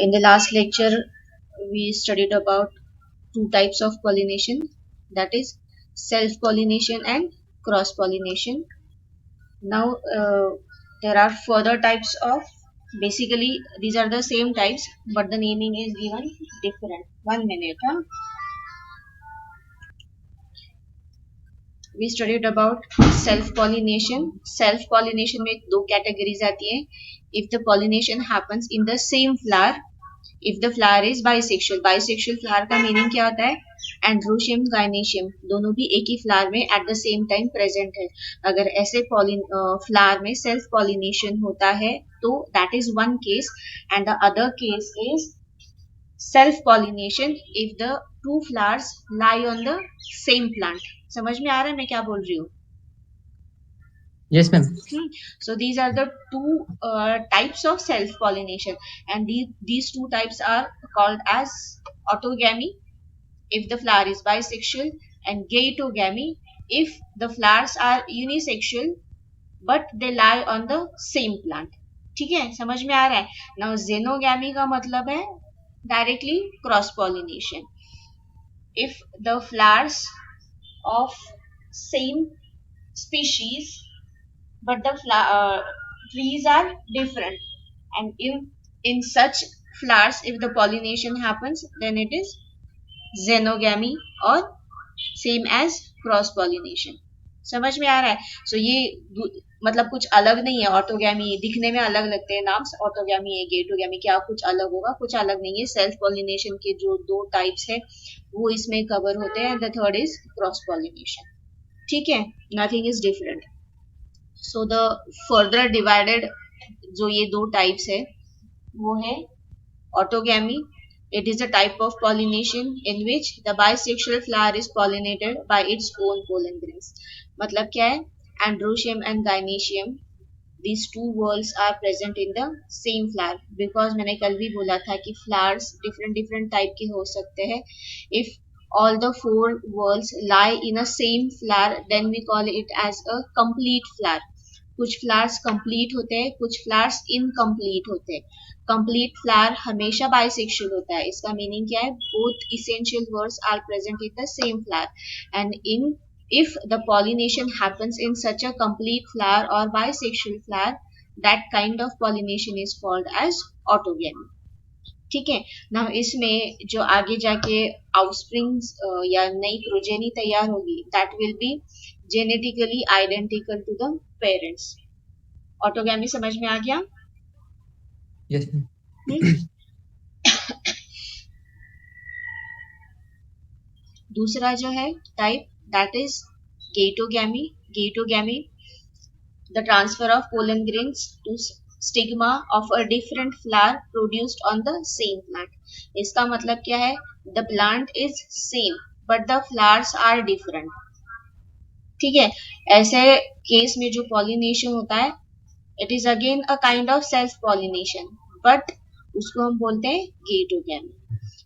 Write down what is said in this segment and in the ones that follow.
In the last lecture, we studied about two types of pollination, that is self-pollination and cross-pollination. Now, there are further types of, basically, these are the same types, but the naming is given different. 1 minute, huh? We studied about self pollination. Self pollination में दो categories आती हैं. If the pollination happens in the same flower, if the flower is bisexual. Bisexual flower का meaning क्या होता है? Androecium gynoecium दोनों भी एक ही फ्लावर में at the same time present है. अगर ऐसे फ्लावर में सेल्फ पॉलिनेशन होता है तो that is one case, and the other case is self pollination if the two flowers lie on the same plant. समझ में आ रहा है मैं क्या बोल रही हूँ? Yes, ma'am. So these are the two types of self pollination, and these two types are called as autogamy if the flower is bisexual, and gaetogamy if the flowers are unisexual but they lie on the same plant. ठीक है, समझ में आ रहा है? Now xenogamy का मतलब है directly cross pollination. if the flowers of same species but the trees are different, and if in such flowers if the pollination happens then it is xenogamy or same as cross pollination. समझ में आ रहा है? सो ये मतलब कुछ अलग नहीं है. ऑटोगैमी दिखने में अलग लगते हैं नाम, ऑटोगैमी है, गेटोगैमी, क्या कुछ अलग होगा? कुछ अलग नहीं है. सेल्फ पॉलिनेशन के जो दो टाइप्स है वो इसमें कवर होते हैं. The third is cross pollination. ठीक है, nothing is different. So the further divided जो ये दो टाइप्स है वो है autogamy. It is a type of pollination in which the bisexual flower is pollinated by its own pollen grains. मतलब क्या है? Androecium and Gynoecium, these two whorls are present in the same flower. Because मैंने कल भी बोला था कि flowers different type के हो सकते हैं. If all the four whorls lie in a same flower, then we call it as a complete flower. कुछ फ्लावर्स कंप्लीट होते हैं, कुछ फ्लावर्स इनकम्प्लीट होते हैं. कंप्लीट फ्लावर हमेशा बाइसेक्सुअल होता है. इसका मीनिंग क्या है? Both essential words are present in the same flower, and in if the pollination happens in such a complete flower or bisexual flower, that kind of pollination is called as autogamy. ठीक है ना. इसमें जो आगे जाके आउटस्प्रिंग्स या नई progeny तैयार होगी, that will be genetically identical to the parents. Autogamy समझ में आ गया? Yes, ma'am. दूसरा जो है type, that is geitonogamy. Geitonogamy, the transfer of pollen grains to stigma of a different flower produced on the same plant. इसका मतलब क्या है? The plant is same but the flowers are different. ठीक है, ऐसे केस में जो pollination होता है it is again a kind of self pollination, but उसको हम बोलते हैं गेटोगैमी.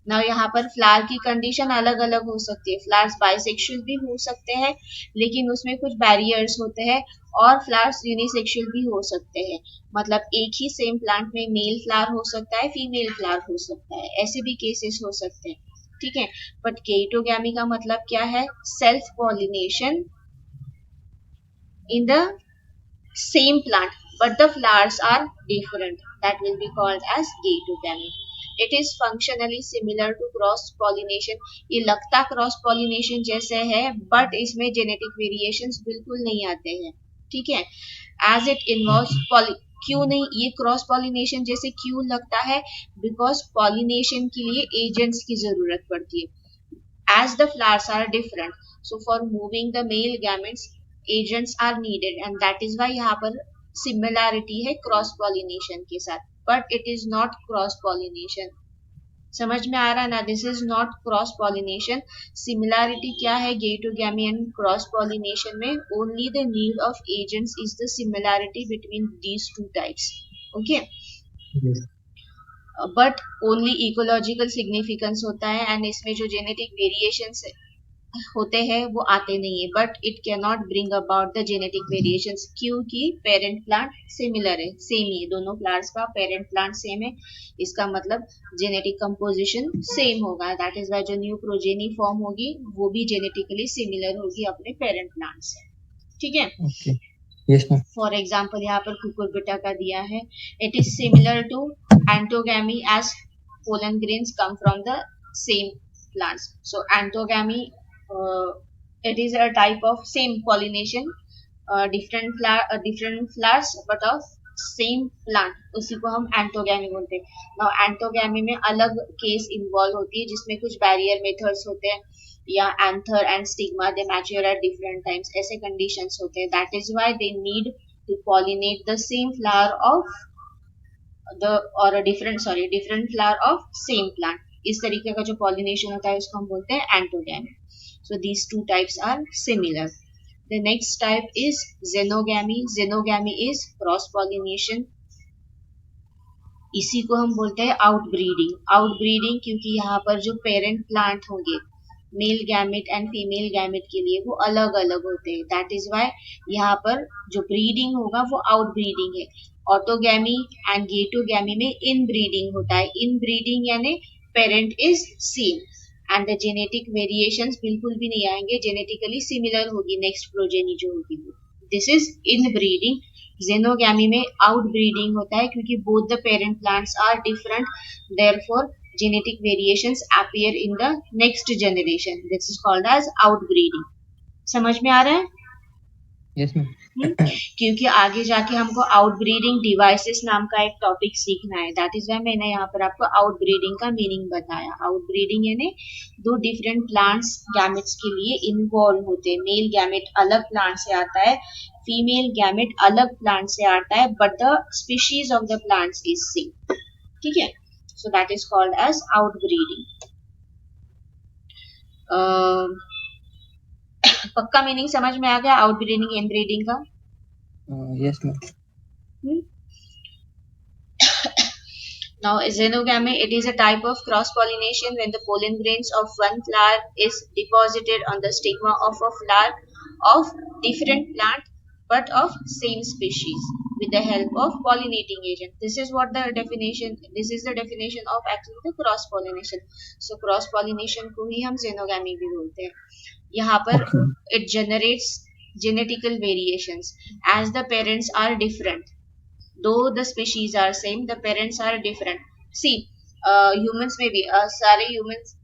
ना यहाँ पर फ्लावर की कंडीशन अलग अलग हो सकती है. फ्लावर्स बाइसेक्सुअल भी हो सकते हैं लेकिन उसमें कुछ बैरियर्स होते हैं, और फ्लावर्स यूनिसेक्सुअल भी हो सकते हैं. मतलब एक ही सेम प्लांट में मेल फ्लावर हो सकता है, फीमेल फ्लावर हो सकता है, ऐसे भी केसेस हो सकते हैं. ठीक है, बट गेटोगैमी का मतलब क्या है? Self pollination in the same plant but the flowers are different, that will be called as gaetogamy. It is functionally similar to cross pollination. ये लगता क्रॉस पॉलिनेशन जैसे है बट इसमें जेनेटिक वेरिएशंस बिल्कुल नहीं आते हैं. ठीक है, एज इट इन्वॉल्व्स क्यों नहीं ये क्रॉस पॉलिनेशन जैसे क्यों लगता है? बिकॉज पॉलिनेशन के लिए एजेंट्स की जरूरत पड़ती है. as the flowers are different, so for moving the male gametes agents are needed, and that is why यहाँ पर similarity है क्रॉस पॉलिनेशन के साथ, but it is not cross pollination. समझ में आ रहा है ना? This is not cross pollination. Similarity क्या है गेटोगैमी एंड क्रॉस पॉलिनेशन में? Only the need of agents is the similarity between these two types. Okay, Yes. But only ecological significance होता है, एंड इसमें जो जेनेटिक वेरिएशंस है होते हैं वो आते नहीं है, but it can not bring about the genetic variations, क्योंकि पेरेंट प्लांट सिमिलर है, सेम ही है, दोनों प्लांट्स का पेरेंट प्लांट सेम है, इसका मतलब जेनेटिक कंपोजिशन सेम होगा। दैट इज वाई जो न्यू प्रोजेनी फॉर्म होगी वो भी जेनेटिकली सिमिलर होगी अपने पेरेंट प्लांट से। ठीक है, Okay. Yes, ma'am. For example यहाँ पर कुकुरबिटा का दिया है, it is similar to autogamy as pollen grains come from the same plants. So antogamy, it is a type of same pollination, different flowers but of same plant, उसी को हम एंटोगैमी बोलते हैं। नाउ एंटोगैमी में अलग केस इन्वॉल्व होती है जिसमें कुछ बैरियर मेथड्स होते हैं, या anther and stigma they mature at different times, ऐसे कंडीशंस होते हैं। That is why they need to pollinate the same flower of the और different flower of same plant. इस तरीके का जो पॉलिनेशन होता है उसको हम बोलते हैं autogamy. So these two types are similar. The next type is xenogamy. Xenogamy is cross pollination, इसी को हम बोलते हैं आउटब्रीडिंग। आउटब्रीडिंग क्योंकि यहाँ पर जो पेरेंट प्लांट होंगे male gamete and female gamete के लिए वो अलग अलग होते हैं। दैट इज वाई यहाँ पर जो ब्रीडिंग होगा वो आउटब्रीडिंग है। ऑटोगैमी एंड गेटोगैमी में इन ब्रीडिंग होता है। इन ब्रीडिंग यानी parent is same and the genetic variations बिल्कुल भी नहीं आएंगे, जेनेटिकली सिमिलर होगी नेक्स्ट प्रोजेनी जो होगी वो। This is inbreeding. Xenogamy में आउट ब्रीडिंग होता है क्योंकि both the parent plants are different, therefore genetic variations appear in the next generation. This is called as outbreeding. समझ में आ रहा है? Yes, ma'am. क्योंकि आगे जाके हमको आउटब्रीडिंग डिवाइसेस नाम का एक टॉपिक सीखना है। दैट इज वाई मैंने यहाँ पर आपको आउटब्रीडिंग का मीनिंग बताया। आउटब्रीडिंग यानी दो डिफरेंट प्लांट्स गैमेट्स के लिए इन्वॉल्व होते हैं। मेल गैमेट अलग प्लांट से आता है, फीमेल गैमेट अलग प्लांट से आता है, but the species of the plants is same. ठीक है, so that is called as outbreeding. पक्का मीनिंग समझ में आ गया आउटब्रीडिंग इनब्रीडिंग का? Yes, ma'am. Now xenogamy, it is a type of cross pollination when the pollen grains of one flower is deposited on the stigma of a flower of different plant but of same species with the help of pollinating agent. This is what the definition, this is the definition of actually the cross pollination. So cross pollination को ही हम xenogamy भी बोलते हैं। यहाँ पर it generates genetical variations as the parents are different. Though the species are same, the parents are different. See, humans में भी सारे humans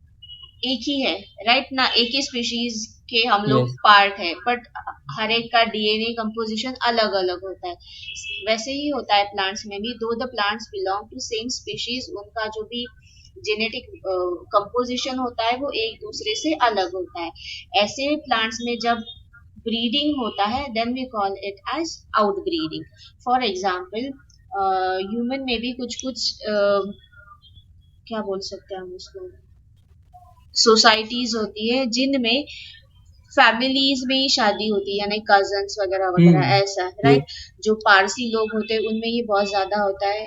एक ही है, राइट ना, एक ही स्पीशीज के हम लोग पार्ट है, बट हर एक का डीएनए कंपोजिशन अलग अलग होता है। वैसे ही होता है प्लांट्स में भी। दो the plants belong to same species, उनका जो भी जेनेटिक कंपोजिशन होता है वो एक दूसरे से अलग होता है। ऐसे प्लांट्स में जब ब्रीडिंग होता है then we call it as out breeding. For example human में भी कुछ क्या बोल सकते हैं हम उसको, सोसाइटीज होती है जिनमें फैमिलीज में ही शादी होती है, यानी कजन्स वगैरह वगैरह ऐसा, राइट। जो पारसी लोग होते हैं उनमें ये बहुत ज्यादा होता है,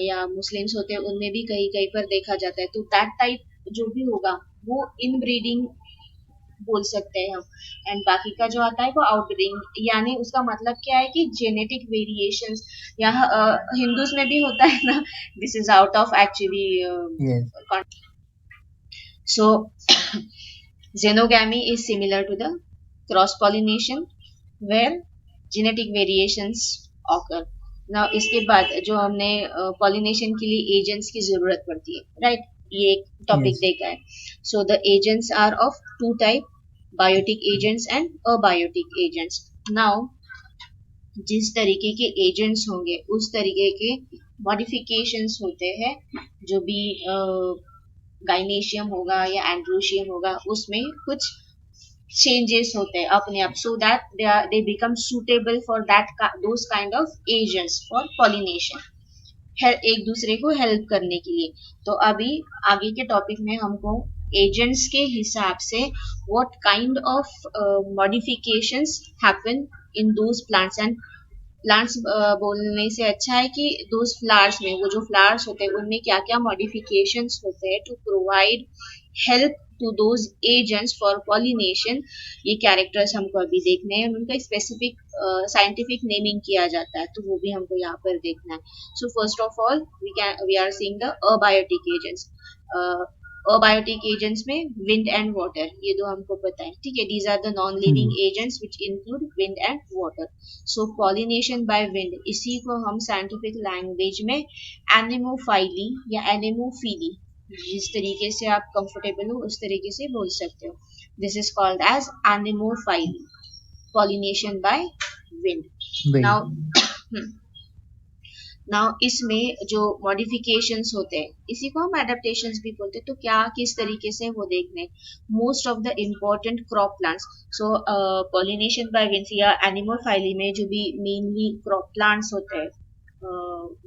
या मुस्लिम्स होते हैं उनमें भी कहीं कहीं पर देखा जाता है। तो दैट टाइप जो भी होगा वो इन ब्रीडिंग बोल सकते हैं हम। एंड बाकी का जो आता है वो आउटब्रीडिंग, यानी उसका मतलब क्या है कि जेनेटिक वेरिएशंस, यहाँ हिंदूज में भी होता है ना, this is out of actually. So, xenogamy is similar to the cross pollination where genetic variations occur. Now, इसके बाद जो हमने pollination के लिए agents की जरूरत पड़ती है, right? ये एक टॉपिक देखा है। So, the agents are of two type, biotic agents and abiotic agents. Now, जिस तरीके के agents होंगे उस तरीके के modifications होते हैं, जो भी गाइनेशियम होगा या एंड्रोशियम होगा उसमें कुछ चेंजेस होते हैं अपने आप, सो that they become suitable for that those kind of agents for pollination, एक दूसरे को हेल्प करने के लिए। तो अभी आगे के टॉपिक में हमको एजेंट्स के हिसाब से what kind of modifications happen in those plants, and plants बोलने से अच्छा है कि दोज फ्लावर्स में, वो जो फ्लावर्स होते हैं उनमें क्या क्या मॉडिफिकेशंस होते हैं to provide help to those agents for pollination. ये कैरेक्टर्स हमको अभी देखने हैं, उनका स्पेसिफिक साइंटिफिक नेमिंग किया जाता है, तो वो भी हमको यहाँ पर देखना है. So first of all we are seeing the abiotic agents. Abiotic agents में विंड एंड वाटर, ये दो हमको पता है, ठीक है. These are the non living agents which include wind and water. So pollination by wind, इसी को हम साइंटिफिक लैंग्वेज में एनिमोफाइली या एनिमोफीली, जिस तरीके से आप कंफर्टेबल हो उस तरीके से बोल सकते हो. This is called as anemophily, pollination by wind. Now now इसमें जो मॉडिफिकेशंस होते हैं, इसी को हम एडेप्टेशंस भी बोलते हैं. तो क्या किस तरीके से वो देखने, most of the important crop plants. So pollination by wind या एनिमोफाइली में जो भी मेनली क्रॉप प्लांट्स होते हैं,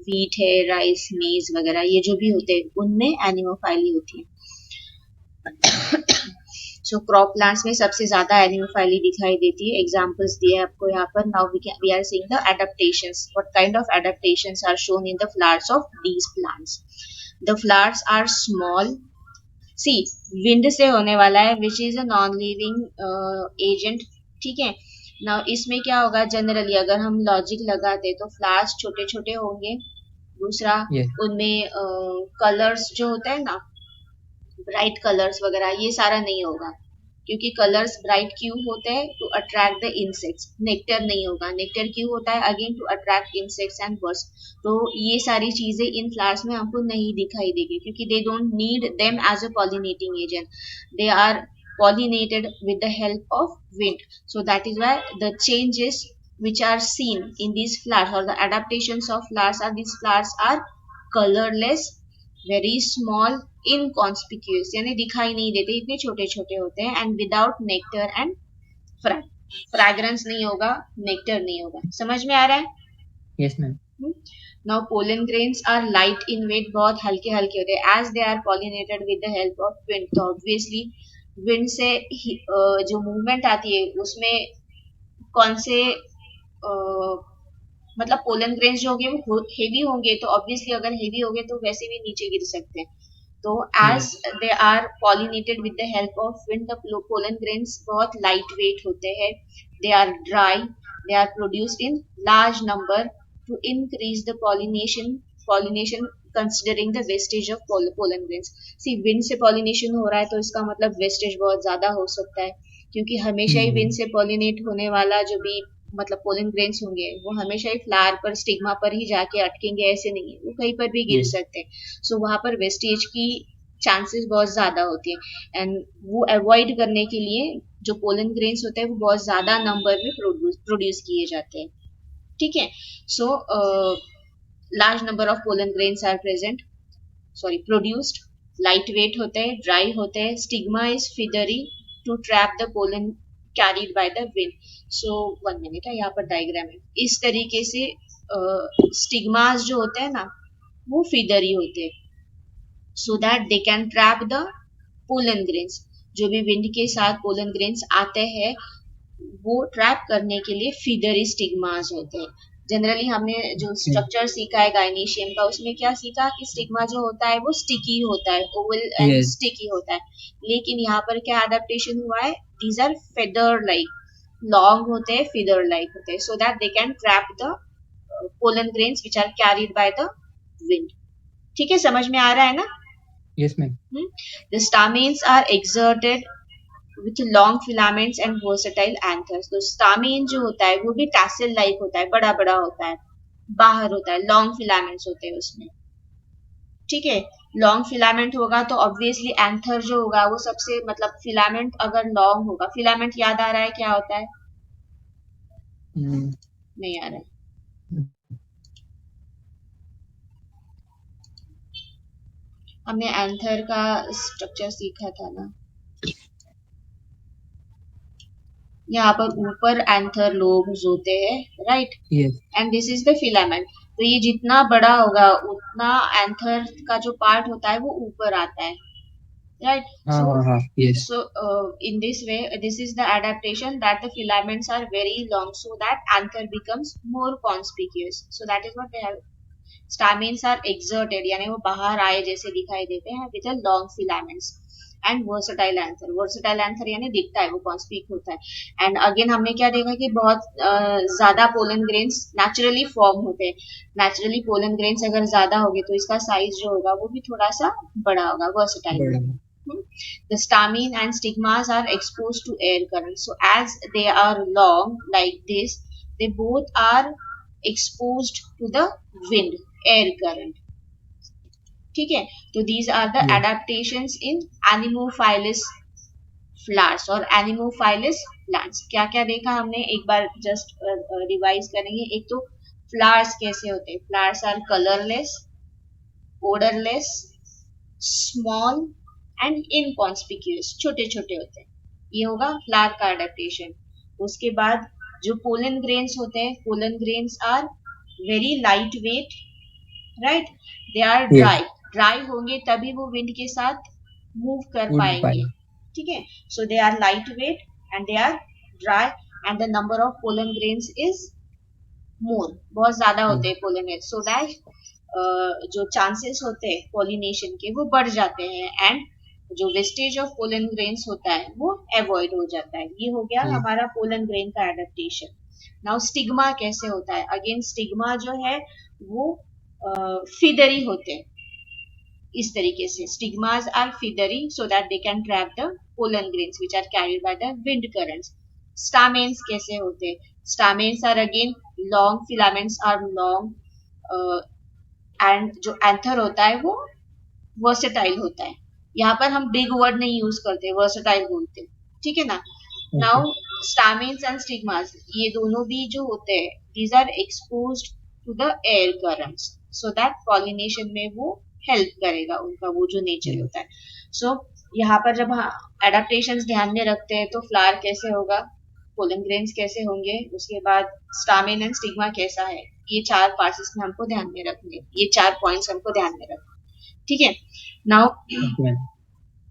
वीट है, राइस, मेज वगैरह, ये जो भी होते हैं उनमें एनिमोफाइली होती है. सो क्रॉप प्लांट्स में सबसे ज्यादा एनिमोफाइली दिखाई देती है. एग्जांपल्स दिए आपको यहाँ पर. Now we are seeing the adaptations. What kind of adaptations are shown in the flowers of these plants. The flowers are small. See, wind से होने वाला है which is a non living agent, ठीक है. नाउ इसमें क्या होगा, generally अगर हम लॉजिक लगाते तो फ्लावर्स छोटे छोटे होंगे. दूसरा, उनमें कलर्स जो होते हैं ना, ब्राइट कलर्स वगैरह, ये सारा नहीं होगा. क्योंकि कलर्स ब्राइट क्यों होते हैं, to attract the insects. Nectar नहीं होगा. नेक्टर क्यों होता है, again to attract insects and birds. तो ये सारी चीजें इन फ्लावर्स में हमको नहीं दिखाई देगी, क्योंकि they don't need them as a pollinating agent. They are pollinated with the help of wind. So that is why the changes which are seen in these flowers, or the adaptations of flowers, are these flowers are colorless, very small, inconspicuous, यानी दिखाई नहीं देते, इतने छोटे छोटे होते हैं. And without nectar and fragrance नहीं होगा, नेक्टर नहीं होगा. समझ में आ रहा है? Yes ma'am. Now pollen grains are light in weight, बहुत हल्के हल्के होते हैं, as they are pollinated with the help of wind. तो obviously विंड से जो मूवमेंट आती है उसमें कौन से मतलब पोलन ग्रेन्स जो होंगे वो हेवी होंगे, तो ऑब्वियसली अगर हेवी होंगे तो वैसे भी नीचे गिर सकते हैं. तो as they are pollinated with the help of wind, the pollen grains बहुत लाइट वेट होते हैं. They are dry, they are produced in large number to increase the pollination considering the wastage of pollen grains. See, wind से pollination हो रहा है तो इसका मतलब वेस्टेज बहुत ज्यादा हो सकता है, क्योंकि हमेशा ही विंड से पॉलिनेट होने वाला जो भी मतलब पोलन ग्रेन्स होंगे वो हमेशा ही फ्लावर पर, स्टिग्मा पर ही जाके अटकेंगे, ऐसे नहीं है, वो कहीं पर भी गिर सकते हैं. सो वहां पर वेस्टेज की चांसेस बहुत ज्यादा होती है. एंड वो अवॉइड करने के लिए जो पोलन ग्रेन्स होते हैं वो बहुत ज्यादा नंबर में प्रोड्यूस किए जाते हैं, ठीक है. सो large number of pollen grains are produced. Lightweight होते हैं, dry होते हैं. Stigma is feathery to trap the pollen carried by the wind. So 1 minute है, यहाँ पर डायग्राम है. इस तरीके से स्टिग्मास जो होते हैं ना वो feathery होते हैं, so that they can trap the pollen grains. जो भी विंड के साथ पोलन ग्रेन्स आते हैं वो ट्रैप करने के लिए feathery स्टिग्मास होते हैं. जनरली हमने जो स्ट्रक्चर सीखा है गाइनीशियम का, उसमें क्या सीखा कि स्टिग्मा जो होता है वो स्टिकी होता है, ओवल एंड स्टिकी होता है. लेकिन यहाँ पर क्या एडेप्टेशन हुआ है, these are feather like, long होते हैं, फेदर लाइक होते हैं, so that they can trap the pollen grains which are carried by the wind. ठीक है, समझ में आ रहा है ना? Yes ma'am. The stamens are exserted with long filaments and versatile anthers. तो स्टामेन जो होता है वो भी टैसल लाइक होता है, बड़ा बड़ा होता है, बाहर होता है, लॉन्ग फिलामेंट्स होते हैं उसमें, ठीक है. लॉन्ग फिलामेंट होगा तो ऑब्वियसली एंथर जो होगा वो सबसे, मतलब फिलामेंट अगर लॉन्ग होगा, फिलामेंट याद आ रहा है क्या होता है? नहीं आ रहा है. हमने एंथर का स्ट्रक्चर सीखा था ना, यहाँ पर ऊपर एंथर लोब्स होते हैं, right? And this is the filament. तो ये जितना बड़ा होगा उतना एंथर का जो पार्ट होता है वो ऊपर आता है, right? So in this way, this is the adaptation that the filaments are very long, so that anther becomes more conspicuous. So that is what they have. Stamens are exerted, यानी वो बाहर आए जैसे दिखाई देते हैं with the long filaments. And versatile anther. Versatile anther यानी दिखता है, वो कॉन्स्पिक होता है। एंड अगेन हमने क्या देखा कि बहुत ज्यादा पोलन ग्रेन्स नेचुरली फॉर्म होते हैं। नेचुरली पोलन ग्रेन्स अगर ज्यादा होंगे तो इसका साइज जो होगा वो भी थोड़ा सा बड़ा होगा, वर्सटाइल बड़ा। होगा। The stamen and stigmas are exposed to air current. So as they are long like this, they both are exposed to the wind, air current. ठीक है, तो these are the Yes. adaptations in Anemophilous flowers और Anemophilous plants। क्या क्या देखा हमने, एक बार just revise करेंगे। एक तो फ्लावर्स कैसे होते हैं। Flowers are colourless, odorless, small and inconspicuous, छोटे छोटे होते हैं। ये होगा फ्लावर का अडेप्टेशन। उसके बाद जो पोलन ग्रेन्स होते हैं, pollen grains are very light weight, right. They are Yes. Dry, dry होंगे तभी वो विंड के साथ मूव कर Wood पाएंगे। pile. ठीक है, so they are light weight and they are dry and the number of pollen grains is more, बहुत ज्यादा होते हैं पोलन ग्रेन्स, सो दैट जो चांसेस होते हैं पॉलिनेशन के वो बढ़ जाते हैं एंड जो वेस्टेज ऑफ पोलन ग्रेन्स होता है वो अवॉइड हो जाता है। ये हो गया Yes. हमारा पोलन ग्रेन का एडेप्टेशन। नाउ स्टिग्मा कैसे होता है। अगेन स्टिग्मा जो है वो फिदरी होते हैं, इस तरीके से stigmas are feathery so that they can trap the pollen grains which are carried by the wind currents. Stamens कैसे होते हैं। Stamens are again long, filaments are long and जो एंथर होता है वो वर्सेटाइल होता है। यहाँ पर हम बिग वर्ड नहीं यूज करते, वर्सेटाइल बोलते हैं, ठीक है ना। Okay. Now stamens and stigmas ये दोनों भी जो होते हैं, these are exposed to the air currents so that pollination में वो हेल्प करेगा, उनका वो जो नेचर Yes. होता है। सो यहाँ पर जब एडेप्टेशंस ध्यान में रखते हैं तो फ्लावर कैसे होगा, पोलन ग्रेन्स कैसे होंगे, उसके बाद स्टामेन एंड स्टिग्मा कैसा है, ये चार पार्ट्स इसमें हमको ध्यान में रखने, ये चार पॉइंट्स हमको ध्यान में रखने। ठीक है, नाउ Okay.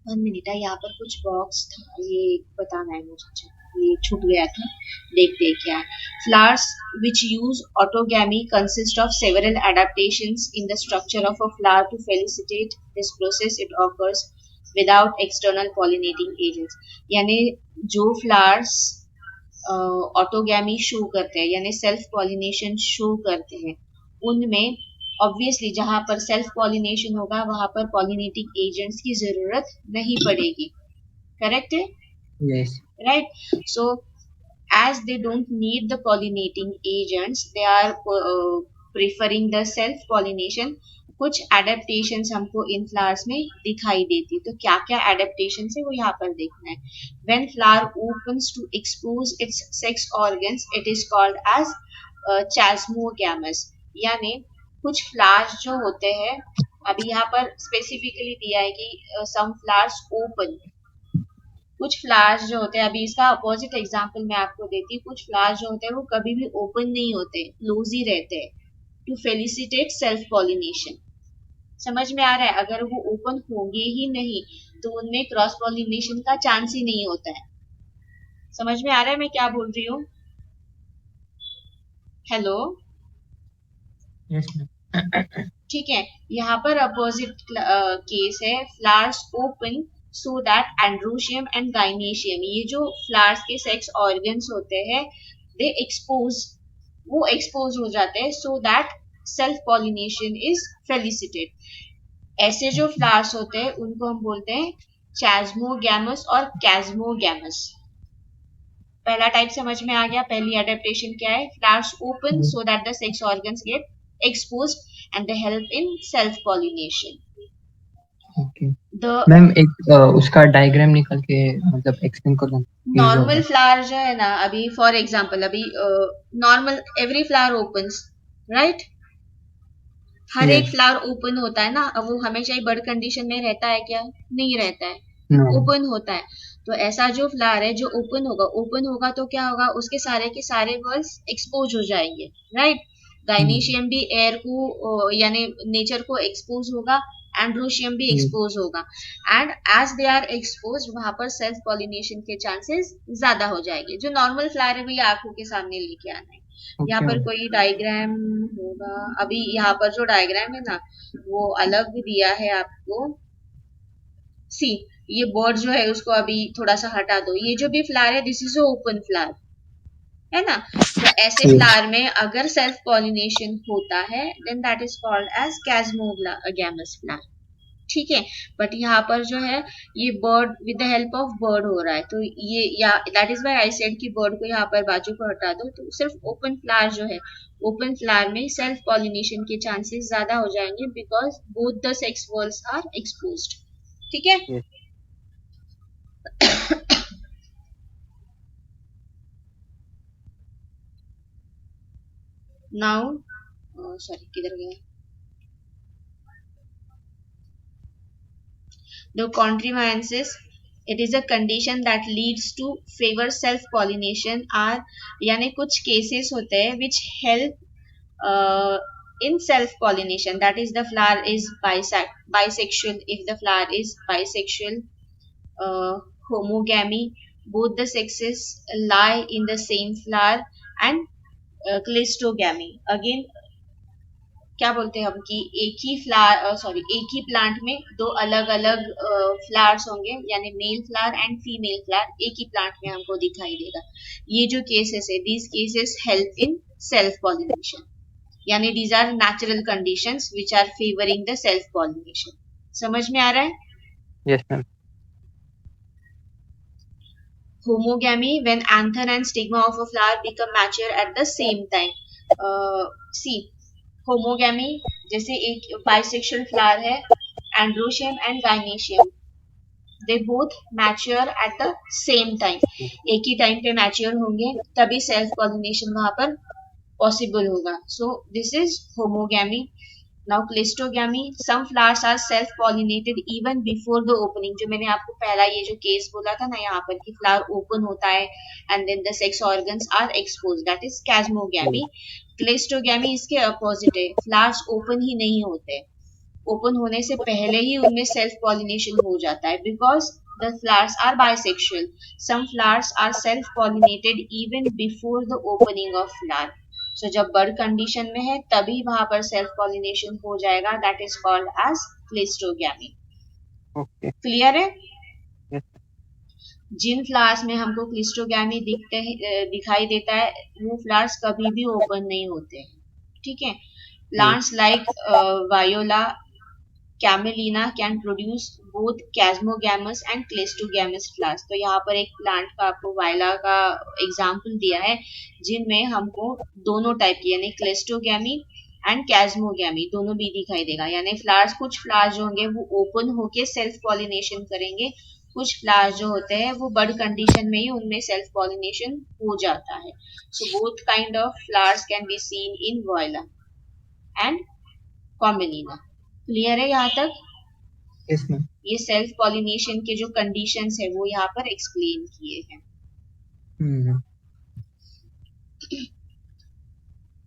1 मिनट है, यहाँ पर कुछ बॉक्स था, ये बताना है मुझे, ये छूट गया था, देखते हैं क्या है। Flowers which use autogamy consist of several adaptations in the structure of a flower to felicitate this process. It occurs without external pollinating agents। यानी जो फ्लावर्स ऑटोगैमी शो करते हैं यानी सेल्फ पॉलिनेशन शो करते हैं, उनमें ऑब्वियसली जहां पर सेल्फ पॉलिनेशन होगा वहां पर पॉलिनेटिंग एजेंट्स की जरूरत नहीं पड़ेगी। करेक्ट है, Yes. right? So as they don't need the pollinating agents, they are preferring the self pollination। कुछ एडेप्टेशंस हमको इन फ्लावर्स में दिखाई देती है, तो क्या क्या एडेप्टेशन है वो यहाँ पर देखना है। When flower opens to expose its sex organs it is called as chasmogamous. यानी कुछ फ्लावर्स जो होते हैं, अभी यहाँ पर स्पेसिफिकली दिया है कि सम फ्लावर्स ओपन, कुछ फ्लावर्स जो होते हैं, अभी इसका अपोजिट एग्जांपल मैं आपको देती हूँ, कुछ फ्लावर्स जो होते हैं वो कभी भी ओपन नहीं होते, क्लोज ही रहते हैं टू फेलिसिटेट सेल्फ पॉलिनेशन। समझ में आ रहा है, अगर वो ओपन होंगे ही नहीं तो उनमें क्रॉस पॉलिनेशन का चांस ही नहीं होता है। समझ में आ रहा है मैं क्या बोल रही हूँ। Hello, Yes, ma'am. ठीक है, यहाँ पर अपोजिट केस है, flowers open so that androecium and gynoecium, ये जो फ्लावर्स के सेक्स ऑर्गन्स होते हैं, दे एक्सपोज, वो एक्सपोज हो जाते हैं so that self pollination is facilitated. ऐसे जो फ्लावर्स होते हैं उनको हम बोलते हैं चास्मोगैमस और कैस्मोगैमस। पहला टाइप समझ में आ गया, पहली एडेप्टेशन क्या है, flowers open Yes. So that the sex organs get exposed and they help in self pollination। Okay. the ma'am एक उसका डायग्राम निकाल के मतलब एक्सप्लेन कर दो easy नॉर्मल होगा। फ्लावर जो है ना, अभी फॉर एग्जांपल अभी normal every flower opens, right, हर एक Yes. फ्लावर ओपन होता है ना। अब वो हमेशा ही बर्ड कंडीशन में रहता है क्या, नहीं रहता है, No. ओपन होता है। तो ऐसा जो फ्लावर है जो ओपन होगा, ओपन होगा तो क्या होगा, उसके सारे के सारे बर्ड्स एक्सपोज हो जाएंगे, राइट। गाइनेशियम भी एयर को यानी नेचर को एक्सपोज होगा, एंड्रोशियम भी Yes. एक्सपोज होगा and as they are expose वहां पर सेल्फ पॉलिनेशन के चांसेस ज्यादा हो जाएंगे। जो नॉर्मल फ्लावर है भैया आंखों के सामने लेके आना है। यहाँ Okay, पर ma'am. कोई डायग्राम होगा, अभी यहाँ पर जो डायग्राम है ना वो अलग दिया है आपको। सी ये बर्ड जो है उसको अभी थोड़ा सा हटा दो, ये जो भी फ्लावर है दिस इज ओपन फ्लावर, है ना। तो ऐसे Yes. फ्लावर में अगर सेल्फ पॉलिनेशन होता है then that is called as chasmogamous flower, ठीक है। बट यहाँ पर जो है ये bird with the help of bird हो रहा है, तो ये या that is why I said कि बर्ड को यहाँ पर बाजू को हटा दो, तो सिर्फ ओपन फ्लावर जो है, ओपन फ्लावर में सेल्फ पॉलिनेशन के चांसेस ज्यादा हो जाएंगे because both the sex whorls are exposed, ठीक है। Yes. नाउ सॉरी किधर गया, the contrivances, it is a condition that leads to favor self pollination are, यानी कुछ cases होते हैं which help in self pollination, that is the flower is bisexual, if the flower is bisexual, uh, homogamy, both the sexes lie in the same flower, and cleistogamy, again क्या बोलते हैं हम कि एक ही फ्लावर, सॉरी एक ही plant में दो अलग अलग फ्लावर्स होंगे, यानी male flower and female flower एक ही प्लांट में हमको दिखाई देगा। ये जो केसेस है these cases help in self pollination, यानी these are natural conditions which are favouring the self pollination. समझ में आ रहा है? Yes, ma'am. Homogamy, when anther and stigma of a flower become mature at the same time. See, homogamy जैसे एक bisexual flower है, androecium and gynoecium, they both mature at the same time, एक ही time पे mature होंगे तभी self pollination वहां पर possible होगा, so this is homogamy. Now cleistogamy, some flowers are self pollinated even before the opening, जो मैंने आपको पहला ये जो केस बोला था ना यहाँ पर कि फ्लावर ओपन होता है and then the sex organs are expose, that is chasmogamy. Yes. Cleistogamy इसके अपोजिट है, फ्लावर्स ओपन ही नहीं होते, ओपन होने से पहले ही उनमें सेल्फ पॉलिनेशन हो जाता है because the flowers are bisexual, some flowers are self pollinated even before the opening of flower, so जब बर्ड कंडीशन में है तभी वहां पर सेल्फ पॉलिनेशन हो जाएगा, that is called as cleistogamy. Okay. Clear है? Yes. जिन फ्लावर्स में हमको क्लिस्टोगैमी दिखाई देता है वो फ्लावर्स कभी भी ओपन नहीं होते हैं, ठीक है। Yes. Plants like viola commelina can produce both chasmogamous and cleistogamous flowers, तो यहाँ पर एक प्लांट का आपको वायला का एग्जाम्पल दिया है जिनमें हमको दोनों टाइप की यानी क्लेस्टोगैमी एंड कैस्मोगैमी दोनों भी दिखाई देगा, यानी फ्लावर्स कुछ फ्लावर्स जो होंगे वो ओपन होके सेल्फ पॉलिनेशन करेंगे, कुछ फ्लावर्स जो होते हैं वो बर्ड कंडीशन में ही उनमें सेल्फ पॉलिनेशन हो जाता है, so both kind of flowers can be seen in voila and Commelina. Clear है यहाँ तक? Yes, ma'am. ये सेल्फ पॉलिनेशन के जो कंडीशंस है वो यहाँ पर एक्सप्लेन किए हैं। Hmm.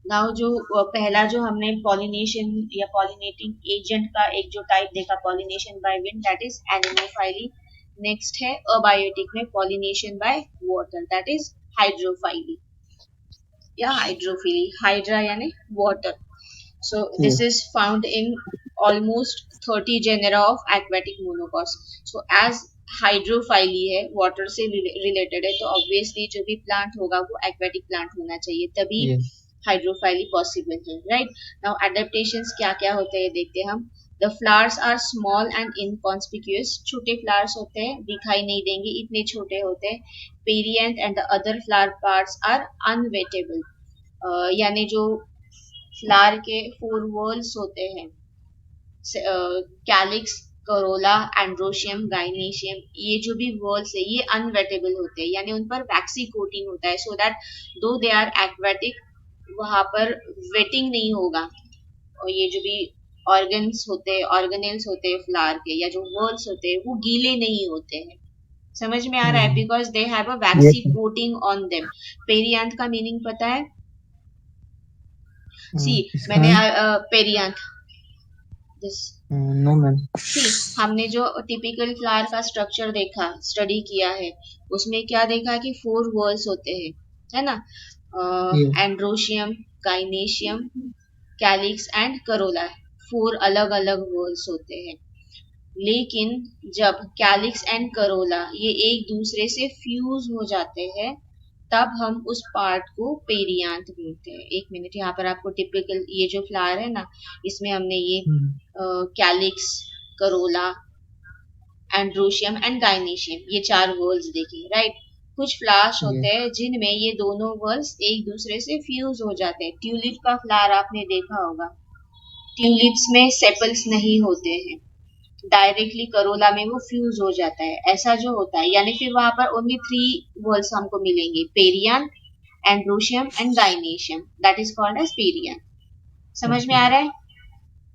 नाउ जो पहला जो हमने पॉलिनेशन या पॉलिनेटिंग एजेंट का एक जो टाइप देखा pollination by wind, that is anemophily. Next है अबायोटिक में pollination by water, that is hydrophily या हाइड्रोफिली, हाइड्रा यानी water. So this Yes. is found in almost 30 genera of aquatic monocots. So as हाइड्रोफाइली है water से related है तो obviously जो भी प्लांट होगा वो एक्वेटिक प्लांट होना चाहिए तभी Yes. हाइड्रोफाइली पॉसिबल है, राइट। नाउ एडेप्टेशंस क्या क्या होते हैं देखते हैं हम। The flowers are small and inconspicuous, छोटे फ्लावर्स होते हैं दिखाई नहीं देंगे इतने छोटे होते हैं। Perianth and the other flower parts are unwettable, यानी जो फ्लावर के फोर वॉल्स होते हैं, कैलिक्स, करोला, एंड्रोशियम, गाइनेशियम, ये जो भी वॉल्स है ये अनवेटेबल होते हैं, यानी उन पर वैक्सी कोटिंग होता है, सो दैट दो दे आर एक्वेटिक वहां पर वेटिंग नहीं होगा, और ये जो भी ऑर्गन्स होते हैं ऑर्गेनेल्स होते हैं फ्लावर के या जो वॉल्स होते हैं वो गीले नहीं होते हैं। समझ में आ रहा है? Hmm. Because they have a Yes, vaccine ma'am. Coating on them. Perianth का मीनिंग पता है? सी इसका मैंने ma'am? Perianth this No, ma'am. सी हमने जो टिपिकल फ्लावर का स्ट्रक्चर देखा स्टडी किया है उसमें क्या देखा कि फोर वॉल्स होते हैं, है ना। Yes. Androecium, gynoecium, calyx and Corolla, four अलग अलग वॉल्स होते हैं। लेकिन जब कैलिक्स एंड करोला ये एक दूसरे से फ्यूज हो जाते हैं तब हम उस पार्ट को पेरियांथ बोलते हैं। एक मिनट, यहाँ पर आपको टिपिकल ये जो फ्लावर है ना, इसमें हमने ये calyx, Corolla, androecium and gynoecium ये 4 वर्ल्स देखे, राइट। कुछ फ्लावर्स होते हैं जिनमें ये दोनों वर्ल्स एक दूसरे से फ्यूज हो जाते हैं। ट्यूलिप का फ्लावर आपने देखा होगा, ट्यूलिप्स में सेपल्स नहीं होते हैं, डायरेक्टली करोला में वो फ्यूज हो जाता है, ऐसा जो होता है। यानी फिर वहां पर ओनली 3 वर्ड्स हमको मिलेंगे, perianth, androecium and gynoecium, that is called as perianth. समझ में आ रहा है?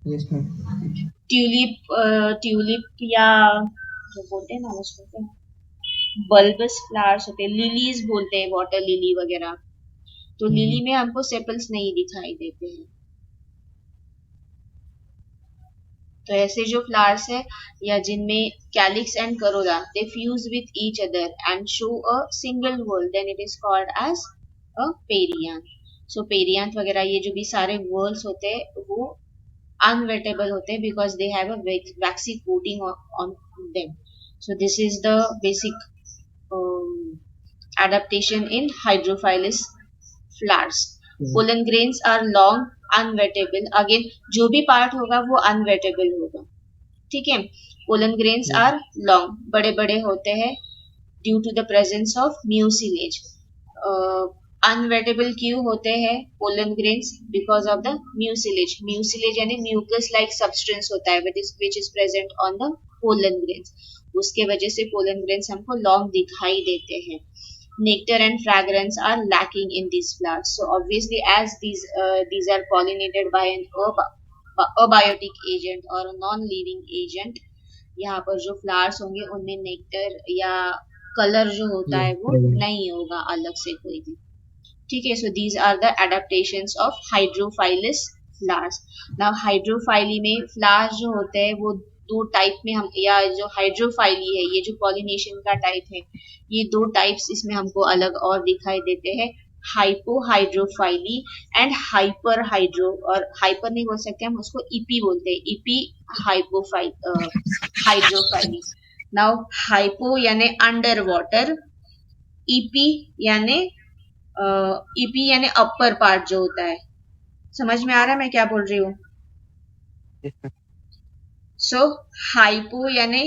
Yes ma'am. ट्यूलिप, ट्यूलिप या जो बोलते हैं ना उसको बल्बस फ्लावर्स होते हैं, लिलीज बोलते हैं, वाटर लिली वगैरह, तो लिली में हमको सेपल्स नहीं दिखाई देते हैं। तो ऐसे जो फ्लावर्स है या जिनमें calyx and corolla they fuse with each other and show a single whorl, then it is called as a perianth. So perianth वगैरह ये जो भी सारे वर्ल्स होते हैं वो अनवेटेबल होते हैं because they have a vaccine coating on them. So this is the basic adaptation in hydrophilous flowers. Pollen grains are long, unwettable. Again, जो भी पार्ट होगा वो अनवेटेबल होगा, ठीक है। पोलन ग्रेन्स आर लॉन्ग, बड़े बड़े होते हैं due to the presence of mucilage. Unwettable क्यों होते हैं pollen grains? Because of the mucilage. Mucilage यानी म्यूकस लाइक सब्सटेंस होता है which is present on the pollen grains, उसके वजह से पोलन ग्रेन्स हमको लॉन्ग दिखाई देते हैं। Nectar and fragrance are lacking in these flowers. So obviously, as these are pollinated by an abiotic agent or a non-living agent, यहाँ पर जो फ्लावर्स होंगे उनमें नेक्टर या कलर जो होता है वो नहीं होगा अलग से कोई भी, ठीक है। So these are the adaptations of hydrophilous flowers. Now hydrophily में फ्लावर्स जो होते हैं वो दो टाइप में हम, या जो हाइड्रोफाइली है ये जो पॉलिनेशन का टाइप है, ये दो टाइप्स इसमें हमको अलग और दिखाई देते हैं, हाइपोहाइड्रोफाइली एंड हाइपर हाइड्रो, और हाइपर नहीं बोल सकते हम उसको, ईपी बोलते हैं, ईपी हाइड्रोफाइली। नाउ हाइपो यानी अंडर वाटर, ईपी यानी ईपी यानी अपर पार्ट जो होता है। समझ में आ रहा है मैं क्या बोल रही हूँ? सो हाइपो यानी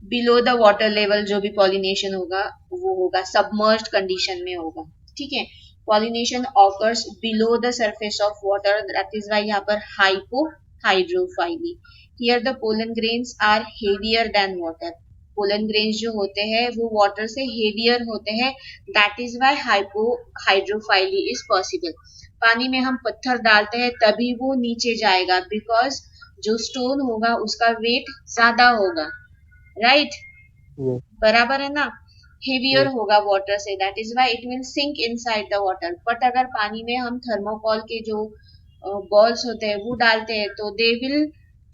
बिलो द वाटर लेवल, जो भी पॉलिनेशन होगा वो होगा सबमर्ज्ड कंडीशन में होगा, ठीक है। Pollination occurs below the surface of water, that is why यहाँ पर hypohydrophily. Here the pollen grains are heavier than water, pollen grains जो होते हैं वो वाटर से हेवियर होते हैं, that is why hypohydrophily is possible. पानी में हम पत्थर डालते हैं तभी वो नीचे जाएगा, बिकॉज जो स्टोन होगा उसका वेट ज्यादा होगा, राइट बराबर है ना, हेवियर होगा वाटर से, that is why it will sink inside the water. But अगर पानी में हम थर्मोकॉल के जो बॉल्स होते हैं वो डालते हैं तो दे will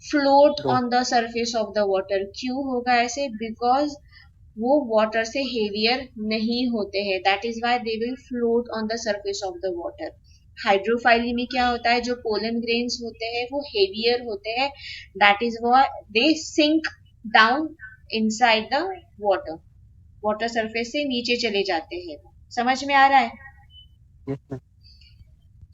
float on the surface of the water. क्यों होगा ऐसे? बिकॉज वो वाटर से हेवियर नहीं होते हैं, that is why they will float on the surface of the water. Hydrophily में क्या होता है, जो पोलन ग्रेन्स होते हैं वो हेवियर होते हैं, that is why they sink down inside the water, water surface से नीचे चले जाते हैं। समझ में आ रहा है?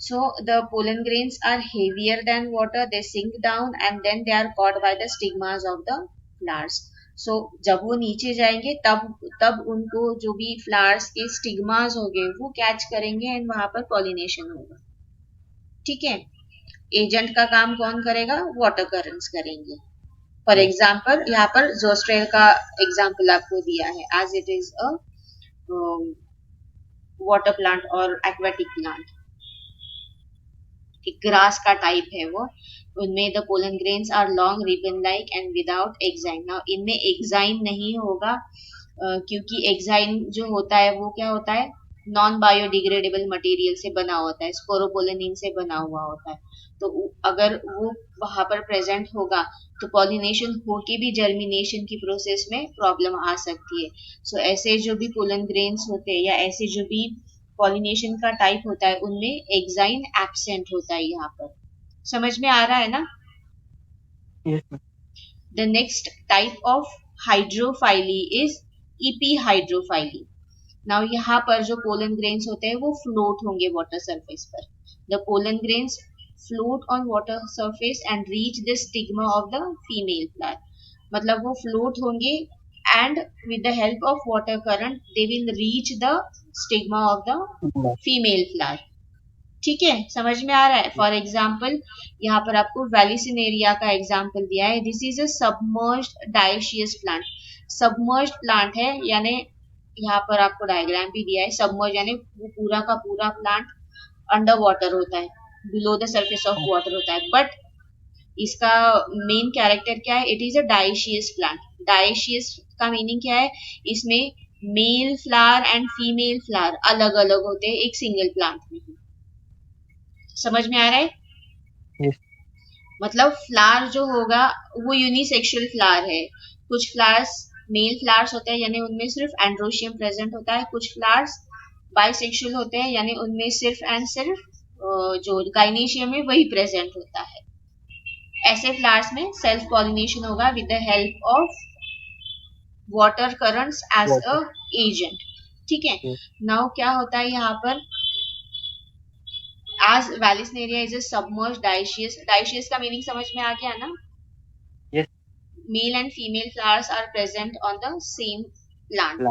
So the pollen grains are heavier than water, they sink down and then they are caught by the stigmas of the flowers. So जब वो नीचे जाएंगे तब उनको जो भी फ्लावर्स के स्टिग्मास होंगे वो कैच करेंगे एंड वहां पर पॉलिनेशन होगा, ठीक है। एजेंट का काम कौन करेगा? वाटर करंट्स करेंगे। फॉर एग्जाम्पल यहाँ पर जोस्ट्रेल का एग्जाम्पल आपको दिया है, as it is a water plant और एक्वेटिक प्लांट, ग्रास का टाइप है वो। उनमें the pollen grains are long ribbon like and without exine. Now इनमें एक्साइन नहीं होगा क्योंकि एक्साइन जो होता है वो क्या होता है, नॉन बायोडिग्रेडेबल मटेरियल से बना होता है, स्पोरोपोलेनिन से बना हुआ होता है। तो अगर वो वहां पर प्रेजेंट होगा तो पॉलिनेशन होके भी जर्मिनेशन की प्रोसेस में प्रॉब्लम आ सकती है। सो ऐसे जो भी पोलन ग्रेन्स होते हैं या ऐसे जो भी पॉलिनेशन का टाइप होता है उनमें एक्साइन एब्सेंट होता है यहाँ पर। समझ में आ रहा है ना? yes, The next type of hydrophyly is epihydrophyly. Now यहाँ पर जो पोलन ग्रेन्स होते हैं वो फ्लोट होंगे वाटर सरफेस पर. The pollen grains float on water surface and reach the stigma of the female flower. मतलब वो फ्लोट होंगे and with the help of water current they will reach the stigma of the female flower. ठीक है, समझ में आ रहा है. फॉर एग्जाम्पल यहाँ पर आपको वैलिसिनेरिया का एग्जाम्पल दिया है. This is a submerged dioecious plant. Submerged plant है, यानी यहाँ पर आपको डायग्राम भी दिया है. सबमर्ज यानी वो पूरा का पूरा प्लांट अंडर वाटर होता है, below the surface of water होता है. बट इसका मेन कैरेक्टर क्या है? It is a dioecious plant. Dioecious का मीनिंग क्या है? इसमें male flower and female flower अलग अलग होते हैं एक सिंगल प्लांट में. समझ में आ रहा है? yes. मतलब फ्लावर जो होगा वो यूनिसेक्सुअल फ्लावर है. कुछ फ्लावर्स मेल फ्लावर्स होते हैं, यानी उनमें सिर्फ एंड्रोशियम प्रेजेंट होता है. कुछ फ्लावर्स बाइसेक्सुअल होते हैं, यानी उनमें सिर्फ एंड सिर्फ जो गाइनेशियम है वही प्रेजेंट होता है. ऐसे फ्लावर्स में सेल्फ पॉलिनेशन होगा with the help of water currents as a agent. ठीक है. नाउ क्या होता है यहाँ पर? As Vallisneria is a submerged dioecious. Dioecious का मीनिंग समझ में आ गया ना? Yes. Male and female flowers are present on the same plant.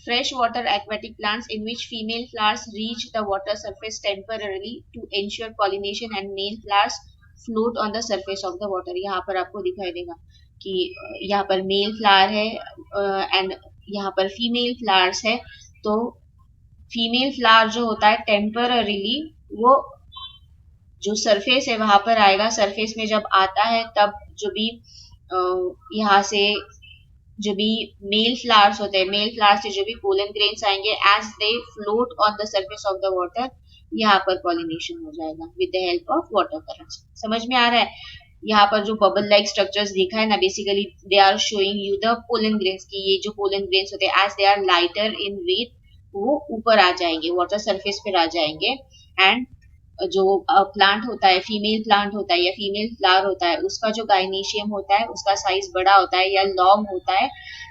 Freshwater aquatic plants in which female flowers reach the water surface temporarily to ensure pollination and male flowers float on the surface of the water. यहाँ पर आपको दिखाई देगा कि यहाँ पर male flower है and यहाँ पर फीमेल फ्लावर्स है. तो फीमेल फ्लावर जो होता है टेम्पररीली वो जो सरफेस है वहां पर आएगा. सरफेस में जब आता है तब जो भी यहाँ से जो भी मेल फ्लावर्स होते हैं, मेल फ्लावर्स से जो भी पोलन ग्रेन्स आएंगे as they float on the surface of the water, यहाँ पर पॉलिनेशन हो जाएगा with the help of water currents. समझ में आ रहा है? यहाँ पर जो बबल लाइक स्ट्रक्चर्स दिखा है ना, basically they are showing you the pollen grains की ये जो पोलन ग्रेन्स होते हैं as they are lighter in weight वो ऊपर आ जाएंगे, वाटर सरफेस पर आ जाएंगे. एंड जो प्लांट होता है, फीमेल प्लांट होता है या फीमेल फ्लावर होता है, उसका जो गाइनेशियम होता है उसका साइज बड़ा होता है या लॉन्ग होता है.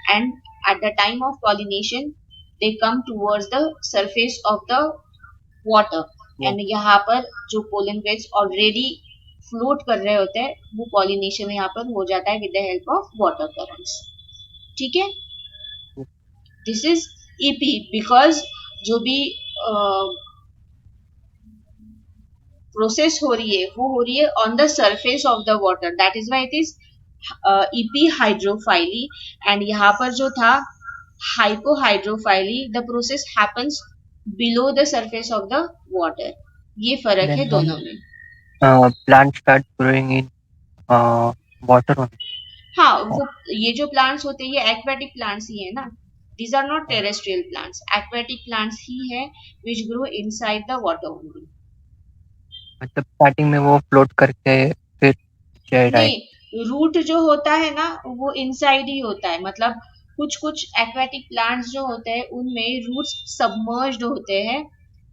And at the time of pollination they come towards the surface of the water. And यहाँ पर जो पोलन ग्रेन्स ऑलरेडी फ्लोट कर रहे होते हैं वो पॉलिनेशन यहाँ पर हो जाता है with the help of water currents. ठीक है. दिस इज ईपी बिकॉज जो भी प्रोसेस हो रही है वो हो रही है on the surface of the water. That is why it is epihydrophyly. And यहाँ पर जो था hypohydrophyly, the process happens below the surface of the water. ये फर्क है दोनों में. Plants start growing in water only. हाँ, वो ये जो प्लांट्स होते हैं ये एक्वेटिक प्लांट्स ही है ना. These are not terrestrial plants. Aquatic plants ही है which grow inside the water only. मतलब स्टार्टिंग में वो फ्लोट करके फिर नहीं, रूट जो होता है ना वो इनसाइड ही होता है. मतलब कुछ कुछ एक्वेटिक प्लांट्स जो होते हैं उनमें रूट्स सबमर्ज्ड होते हैं,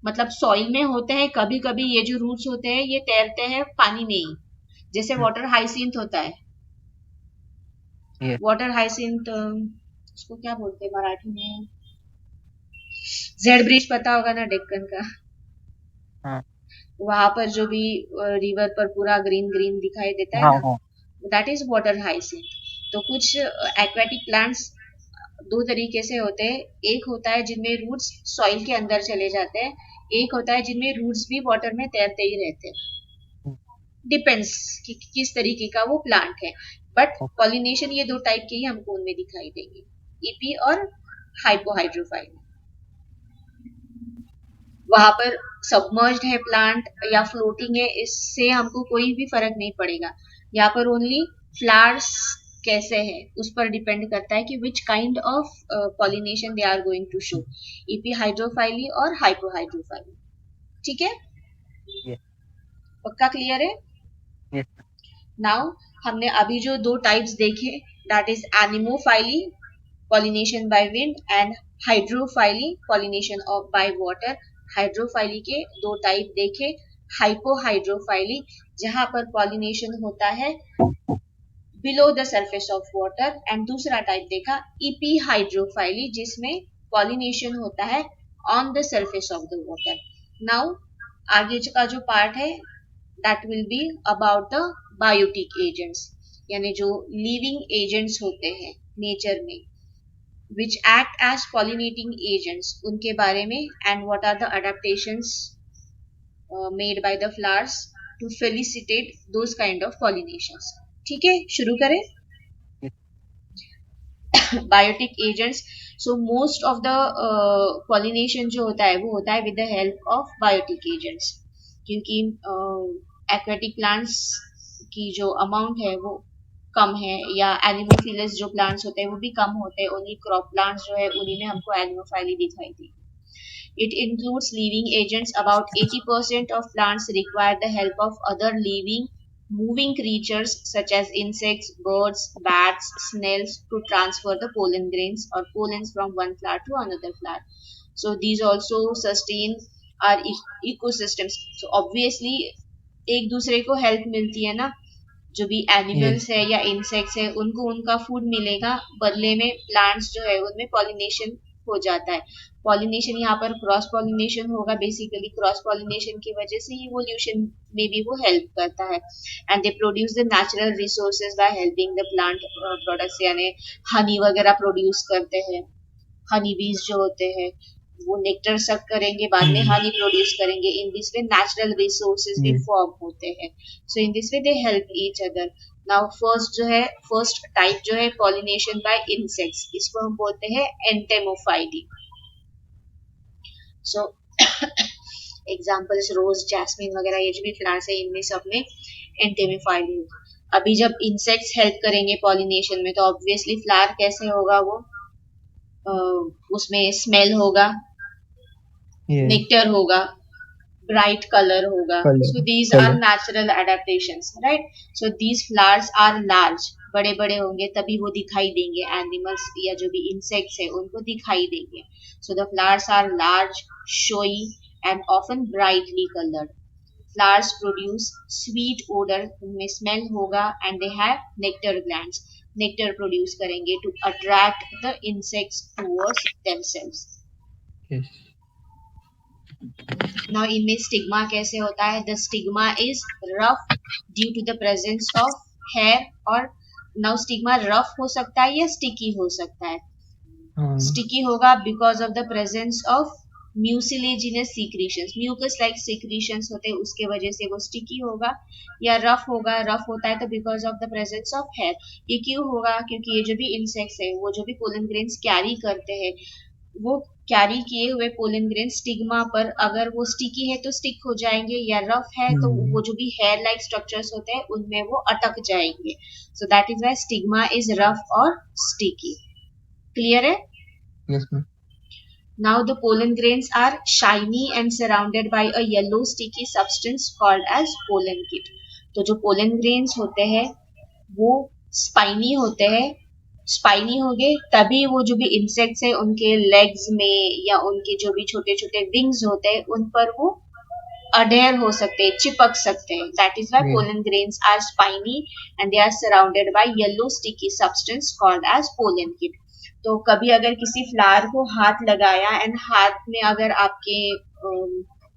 मतलब सॉइल में होते हैं. कभी कभी ये जो रूट्स होते हैं ये तैरते हैं पानी में ही, जैसे वाटर हाइसिंथ होता है. वाटर हाइसिंथ उसको क्या बोलते हैं मराठी में? जेड ब्रिज पता होगा ना, डेक्कन का. हाँ. वहां पर जो भी रिवर पर पूरा ग्रीन ग्रीन दिखाई देता है ना, दैट इज वाटर हाइसिंथ. तो कुछ एक्वेटिक प्लांट्स दो तरीके से होते हैं. एक होता है जिनमें रूट्स सॉइल के अंदर चले जाते हैं, एक होता है जिनमें रूट्स भी वाटर में तैरते ही रहते हैं. डिपेंड्स कि किस तरीके का वो प्लांट है. बट पॉलिनेशन ये दो टाइप के ही हमको उनमें दिखाई देंगे, ईपी और हाइपोहाइड्रोफाइल. वहां पर सबमर्ज्ड है प्लांट या फ्लोटिंग है, इससे हमको कोई भी फर्क नहीं पड़ेगा. यहाँ पर ओनली फ्लावर्स कैसे है उस पर डिपेंड करता है कि which kind of pollination they are going to show, epihydrophily और हाइपोहाइड्रोफाइली. ठीक है. पक्का क्लियर है? नाउ हमने अभी जो दो टाइप्स देखे, that is anemophily, pollination by wind, and hydrophily, pollination of by water. Hydrophily के दो टाइप देखे. हाइपोहाइड्रोफाइली जहां पर पॉलिनेशन होता है below the surface of water, and दूसरा टाइप देखा ईपी हाइड्रोफाइली, जिसमें पॉलिनेशन होता है on the surface of the water. Now आगे का जो पार्ट है that will be about the biotic agents, यानी जो लिविंग एजेंट्स होते हैं नेचर में which act as pollinating agents, उनके बारे में, and what are the adaptations made by the flowers to felicitate those kind of pollinations. ठीक है, शुरू करें. Biotic agents. So most of the pollination जो होता है वो होता है with the help of biotic agents, क्योंकि एक्वेटिक प्लांट्स की जो अमाउंट है वो कम है, या एनिमोफिलस जो प्लांट्स होते हैं वो भी कम होते हैं. ओनली क्रॉप प्लांट्स जो है उन्हीं में हमको एनिमोफाइली दिखाई दी. It includes living agents. About 80% of plants require the help of other living moving creatures such as insects, birds, bats, snails to transfer the pollen grains or pollens from one flower to another flower. So these also sustain our ecosystems. So obviously एक दूसरे को help मिलती है ना, जो भी animals yes, है या इंसेक्ट्स है उनको उनका फूड मिलेगा, बदले में प्लांट्स जो है उनमें पॉलिनेशन हो जाता है. पॉलिनेशन यहाँ पर क्रॉस पॉलिनेशन होगा, बेसिकली क्रॉस पॉलिनेशन की वजह से इवोल्यूशन में भी वो हेल्प करता है. And they produce the natural resources by helping the plant products, यानी हनी वगैरह प्रोड्यूस करते हैं. हनी बीज जो होते हैं वो नेक्टर सक करेंगे, बाद में हनी प्रोड्यूस करेंगे. In this way natural resources भी yes, फॉर्म होते हैं. So in this way they help each other. Now first जो है, फर्स्ट टाइप जो है पॉलिनेशन बाय इंसेक्ट्स, इसको हम बोलते हैं एंटेमोफाइली. सो एग्जाम्पल्स रोज, जैस्मिन वगैरह ये जो भी प्लांट्स है इनमें सब में एंटेमोफाइली. अभी जब इंसेक्ट्स हेल्प करेंगे पॉलिनेशन में तो ऑब्वियसली फ्लावर कैसे होगा, वो उसमें स्मेल होगा, yes, नेक्टर होगा, ब्राइट कलर होगा. color, so these are color, natural adaptations, right. So these flowers are large, बड़े बड़े होंगे तभी वो दिखाई देंगे, एनिमल्स या जो भी इंसेक्ट्स है उनको दिखाई देंगे. So the flowers are large, showy and often brightly coloured. Flowers produce sweet odour, उनमें स्मेल होगा, and they have nectar glands, nectar produce करेंगे to attract the insects towards themselves. yes, now इनमें stigma कैसे होता है, the stigma is rough due to the presence of hair. और now stigma rough हो सकता है या स्टिकी हो सकता है. हाँ, स्टिकी होगा because of the presence of mucilaginous secretions, mucus like secretions होते हैं, उसके वजह से वो स्टिकी होगा. या रफ होगा, रफ होता है तो because of the presence of hair. ये क्यों होगा, क्योंकि ये जो भी इंसेक्ट्स है वो जो भी पोलन ग्रेन्स कैरी करते हैं, वो कैरी किए हुए पोलन ग्रेन स्टिग्मा पर अगर वो स्टिकी है तो स्टिक हो जाएंगे, या रफ है तो वो जो भी हेयर लाइक स्ट्रक्चर्स होते हैं उनमें वो अटक जाएंगे. So that is why stigma is rough और स्टिकी. क्लियर है. yes, ma'am. Now the pollen grains are shiny and surrounded by a yellow sticky substance called as pollen kit. तो जो pollen grains होते हैं वो स्पाइनी होते हैं. Spiny हो गए तभी वो जो भी इंसेक्ट्स है उनके लेग्स में या उनके जो भी छोटे छोटे विंग्स होते हैं उन पर वो अडेयर हो सकते हैं, चिपक सकते हैं. That is why Yes, pollen grains are spiny and they are surrounded by yellow sticky substance called as pollen kit. तो कभी अगर किसी फ्लावर को हाथ लगाया एंड हाथ में अगर आपके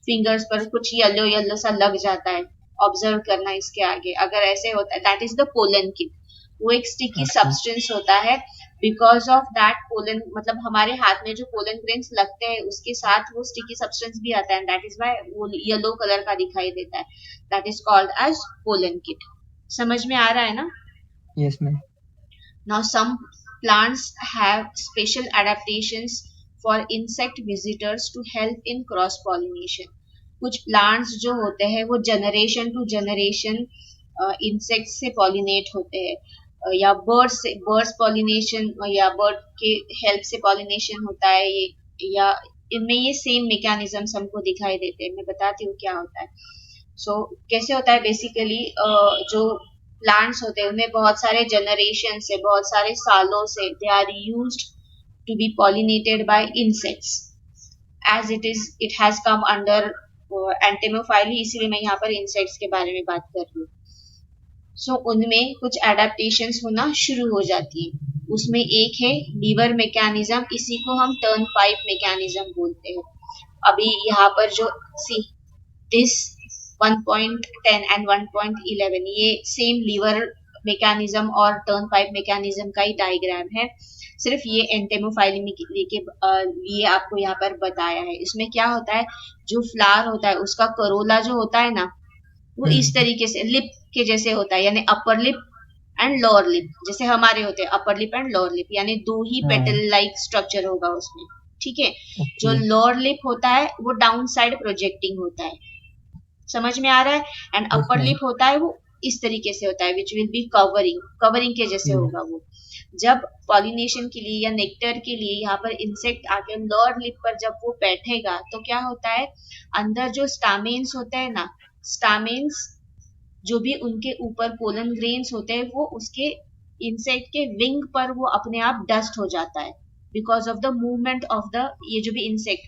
फिंगर्स पर कुछ येलो येलो सा लग जाता है, ऑब्जर्व करना इसके आगे, अगर ऐसे होता है that is the pollen kit. वो एक स्टिकी okay, सब्सटेंस होता है. बिकॉज ऑफ दैट पोलन, मतलब हमारे हाथ में जो पोलन ग्रेन्स लगते हैं उसके साथ वो स्टिकी सब्सटेंस भी आता है, दैट इज व्हाई वो येलो कलर का दिखाई देता है. That is called as pollen kit. समझ में आ रहा है ना. yes, ma'am. Now some plants have special adaptations for insect visitors to help in cross pollination. कुछ प्लांट्स जो होते हैं वो जनरेशन टू जनरेशन इंसेक्ट से पॉलिनेट होते हैं, या बर्ड्स पॉलिनेशन या बर्ड के हेल्प से पॉलिनेशन होता है ये, या इनमें ये सेम मैकेनिज्म्स हमको दिखाई देते हैं. मैं बताती हूँ क्या होता है. सो कैसे होता है बेसिकली, जो प्लांट्स होते हैं उनमें बहुत सारे जनरेशन से, बहुत सारे सालों से they are used to be pollinated by insects. As it has come under entomophily, इसीलिए मैं यहाँ पर इंसेक्ट्स के बारे में बात कर रही हूँ. सो उनमें कुछ एडेप्टेशंस होना शुरू हो जाती है। उसमें एक है लीवर मैकेनिज्म, इसी को हम टर्न पाइप मैकेनिज्म बोलते हैं। अभी यहाँ पर जो सी दिस 1.10 एंड 1.11 ये सेम लीवर मैकेनिज्म और टर्न पाइप मैकेनिज्म का ही डायग्राम है, सिर्फ ये एंटेमोफाइली के लिए आपको यहाँ पर बताया है। इसमें क्या होता है, जो फ्लावर होता है उसका करोला जो होता है ना, वो इस तरीके से लिप के जैसे होता है, यानी upper lip and lower lip, जैसे हमारे होते हैं upper lip and lower lip, यानी दो ही पेटल लाइक स्ट्रक्चर होगा उसमें। ठीक है, जो लोअर लिप होता है वो डाउन साइड प्रोजेक्टिंग होता है, समझ में आ रहा है, एंड अपर लिप होता है वो इस तरीके से होता है, which will be covering, covering के जैसे होगा वो। जब पॉलिनेशन के लिए या नेक्टर के लिए यहाँ पर इंसेक्ट आके लोअर लिप पर जब वो बैठेगा तो क्या होता है, अंदर जो स्टामेन्स होते हैं ना, स्टामेन्स जो भी उनके ऊपर पोलन ग्रेन्स होते हैं वो उसके इंसेक्ट के विंग पर वो अपने आप डस्ट हो जाता है, because of the movement of the ये जो भी इंसेक्ट,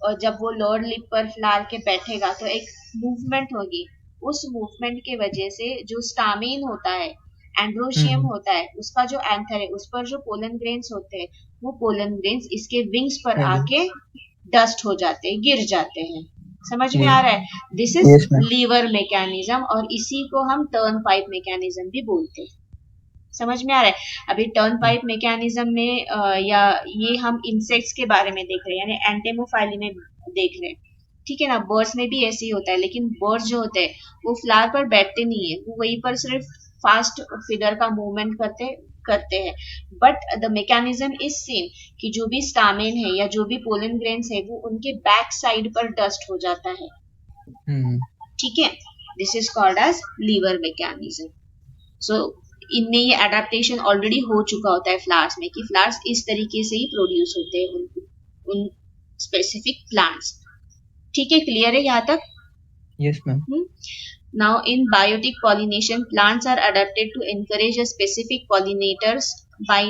और जब वो लोअर लिप पर फ्लावर के बैठेगा तो एक मूवमेंट होगी, उस मूवमेंट के वजह से जो स्टामिन होता है, एंड्रोशियम होता है, उसका जो एंथर है उस पर जो पोलन ग्रेन्स होते हैं, वो पोलन ग्रेन्स इसके विंग्स पर आके डस्ट हो जाते हैं, गिर जाते हैं। समझ में आ रहा है, दिस इज लीवर मैकेनिज्म, और इसी को हम टर्न पाइप मैकेनिज्म भी बोलते हैं। समझ में आ रहा है, अभी टर्न पाइप मैकेनिज्म में या ये हम इंसेक्ट्स के बारे में देख रहे हैं, यानी एंटेमोफाइली में देख रहे हैं। ठीक है ना, बर्ड्स में भी ऐसे ही होता है, लेकिन बर्ड्स जो होते हैं वो फ्लावर पर बैठते नहीं है, वो वहीं पर सिर्फ फास्ट फीडर का मूवमेंट करते करते हैं, but the mechanism is same, कि जो भी स्टामेन है या जो भी पोलन ग्रेन्स है वो उनके बैक साइड पर डस्ट हो जाता है। ठीक है, this is called as lever mechanism. So इनमें ये एडेप्टेशन ऑलरेडी हो चुका होता है फ्लावर्स में, कि फ्लावर्स इस तरीके से ही प्रोड्यूस होते हैं उन स्पेसिफिक प्लांट्स। ठीक है, क्लियर है यहाँ तक? Yes ma'am. Now in biotic pollination plants are adapted to encourage a specific pollinators by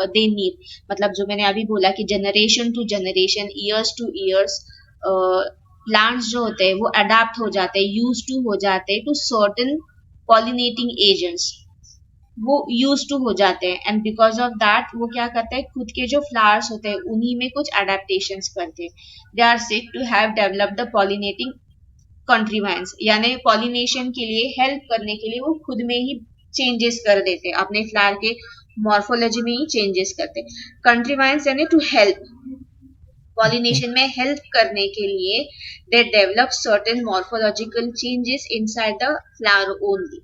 they need, मतलब जो मैंने अभी बोला कि generation to generation, years to years, plants जो होते हैं वो अडेप्ट हो जाते हैं, यूज टू हो जाते हैं टू सर्टेन पॉलिनेटिंग एजेंट्स, वो यूज टू हो जाते हैं, एंड बिकॉज ऑफ दैट वो क्या करते हैं, खुद के जो फ्लावर्स होते हैं उन्हीं में कुछ एडेप्टेशंस करते हैं। They are said to have developed the pollinating contrivances, यानी पॉलिनेशन के लिए हेल्प करने के लिए वो खुद में ही चेंजेस कर देते हैं, अपने फ्लावर के मॉर्फोलॉजी में ही चेंजेस करते हैं। कंट्रीवाइंस यानी टू हेल्प, पॉलिनेशन में हेल्प करने के लिए they develop certain morphological changes inside the flower only.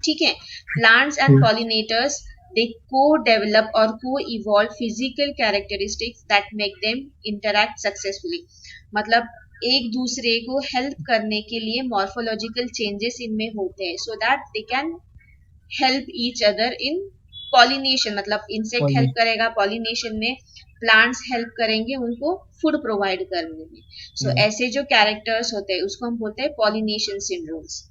ठीक है, plants and pollinators they co-develop or co-evolve physical characteristics that make them interact successfully, मतलब एक दूसरे को हेल्प करने के लिए मॉर्फोलॉजिकल चेंजेस इनमें होते हैं, so that they can help each other in pollination, मतलब इंसेक्ट हेल्प करेगा पॉलिनेशन में, प्लांट्स हेल्प करेंगे उनको फूड प्रोवाइड करने में। सो ऐसे जो कैरेक्टर्स होते हैं उसको हम बोलते हैं पॉलिनेशन सिंड्रोम्स।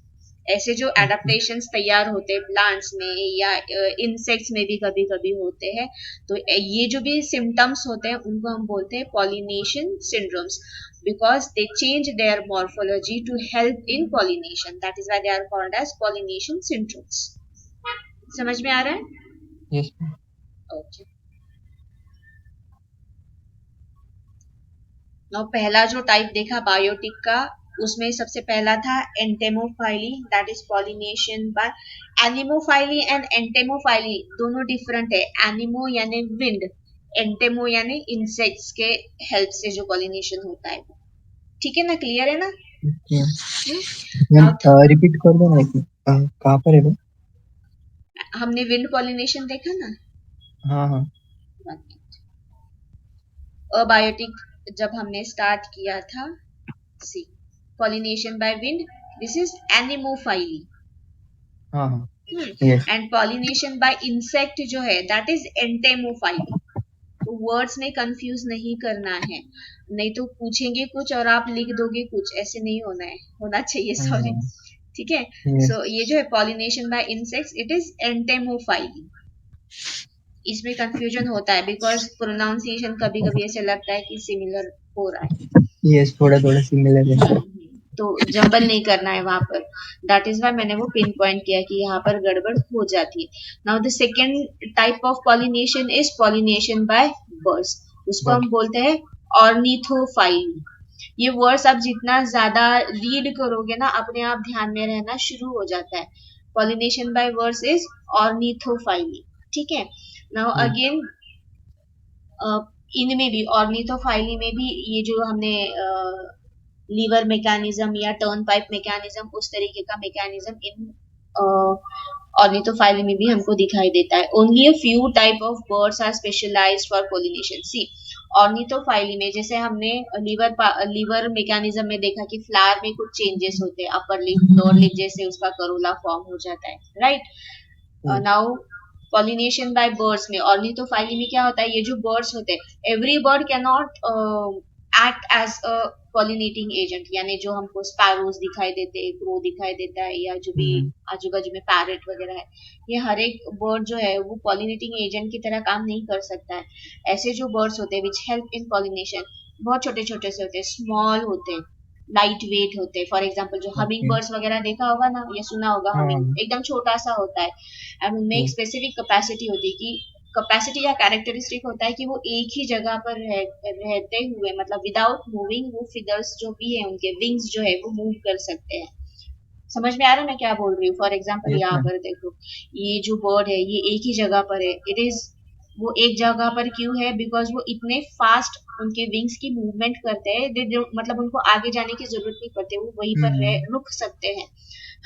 ऐसे जो एडेप्टेशंस तैयार होते हैं प्लांट्स में या इंसेक्ट्स में भी कभी कभी होते हैं, तो ये जो भी सिम्टम्स होते हैं उनको हम बोलते हैं pollination syndromes, because they change their morphology to help in pollination, that is why they are called as pollination syndromes. समझ में आ रहा है? यस। ओके, नाउ पहला जो टाइप देखा बायोटिक का, उसमें सबसे पहला था entomophily, that is pollination by anemophily and entomophily दोनों डिफरेंट है। एनिमो यानी विंड, एंटेमो यानी इंसेक्ट्स के हेल्प से जो पॉलिनेशन होता है। ठीक है ना, क्लियर है ना? रिपीट कर दो ना, कहाँ पर है वो? हमने विंड पॉलिनेशन देखा ना। हाँ। अबायोटिक जब हमने स्टार्ट किया था, see pollination by wind, this is anemophily. And pollination by insect जो है दैट इज एंटेमोफाइली। तो वर्ड्स में कंफ्यूज नहीं करना है, नहीं तो पूछेंगे कुछ और आप लिख दोगे कुछ, ऐसे नहीं होना चाहिए, सॉरी। ठीक है, सो ये जो है pollination by insects, it is entomophily. इसमें कंफ्यूजन होता है बिकॉज प्रोनाउंसिएशन कभी कभी ऐसे लगता है कि सिमिलर हो रहा है। यस, थोड़ा सिमिलर है। तो जंबल नहीं करना है वहां पर। दैट इज वाई मैंने वो पिन पॉइंट किया कि यहाँ पर गड़बड़ हो जाती है। Now the second type of pollination is pollination bye birds. उसको बट हम बोलते हैं ऑर्निथोफाइली। ये वर्ड्स आप जितना ज्यादा रीड करोगे ना, अपने आप ध्यान में रहना शुरू हो जाता है। Pollination by birds is ornithophily. ठीक है। नाउ अगेन इनमें भी ऑर्निथोफाइली में भी ये जो हमने लीवर मैकेनिज्म या टर्न पाइप मैकेनिज्म, उस तरीके का मैकेनिज्म इन ऑर्निथोफाइली में भी हमको दिखाई देता है। Only a few type of birds are specialized for pollination. See, ornithophily में जैसे हमने लीवर मैकेनिज्म में देखा कि फ्लावर में कुछ चेंजेस होते हैं, अपर लिप लोअर लिप जैसे उसका करोला फॉर्म हो जाता है, right. Now pollination by birds में, ऑर्निथोफाइली में क्या होता है, ये जो बर्ड्स होते हैं, every bird can not act as a pollinating agent. यानी जो हमको स्पैरोज दिखाई देते हैं, क्रो दिखाई देता है, या जो भी आजू बाजू में पैरेट वगैरह है, ये हर एक बर्ड जो है वो पॉलिनेटिंग एजेंट की तरह काम नहीं कर सकता है। ऐसे जो बर्ड्स होते हैं विच हेल्प इन पॉलिनेशन, बहुत छोटे छोटे से होते हैं, स्मॉल होते हैं, लाइट वेट होते हैं। फॉर एग्जाम्पल जो हमिंग बर्ड्स वगैरह देखा होगा ना, या सुना होगा, हमिंग एकदम छोटा सा होता है, एंड उनमें एक स्पेसिफिक कैपेसिटी होती है कि कैपेसिटी या कैरेक्टरिस्टिक होता है कि वो एक ही जगह पर रहते हुए, मतलब विदाउट मूविंग, वो फिदर्स जो भी है उनके विंग्स जो है वो मूव कर सकते हैं। समझ में आ रहा है मैं क्या बोल रही हूँ? फॉर एग्जाम्पल यहाँ पर देखो, ये जो बर्ड है ये एक ही जगह पर है। इट इज, वो एक जगह पर क्यों है? बिकॉज वो इतने फास्ट उनके विंग्स की मूवमेंट करते हैं, मतलब उनको आगे जाने की जरूरत नहीं पड़ती, वो वहीं पर रुक सकते हैं।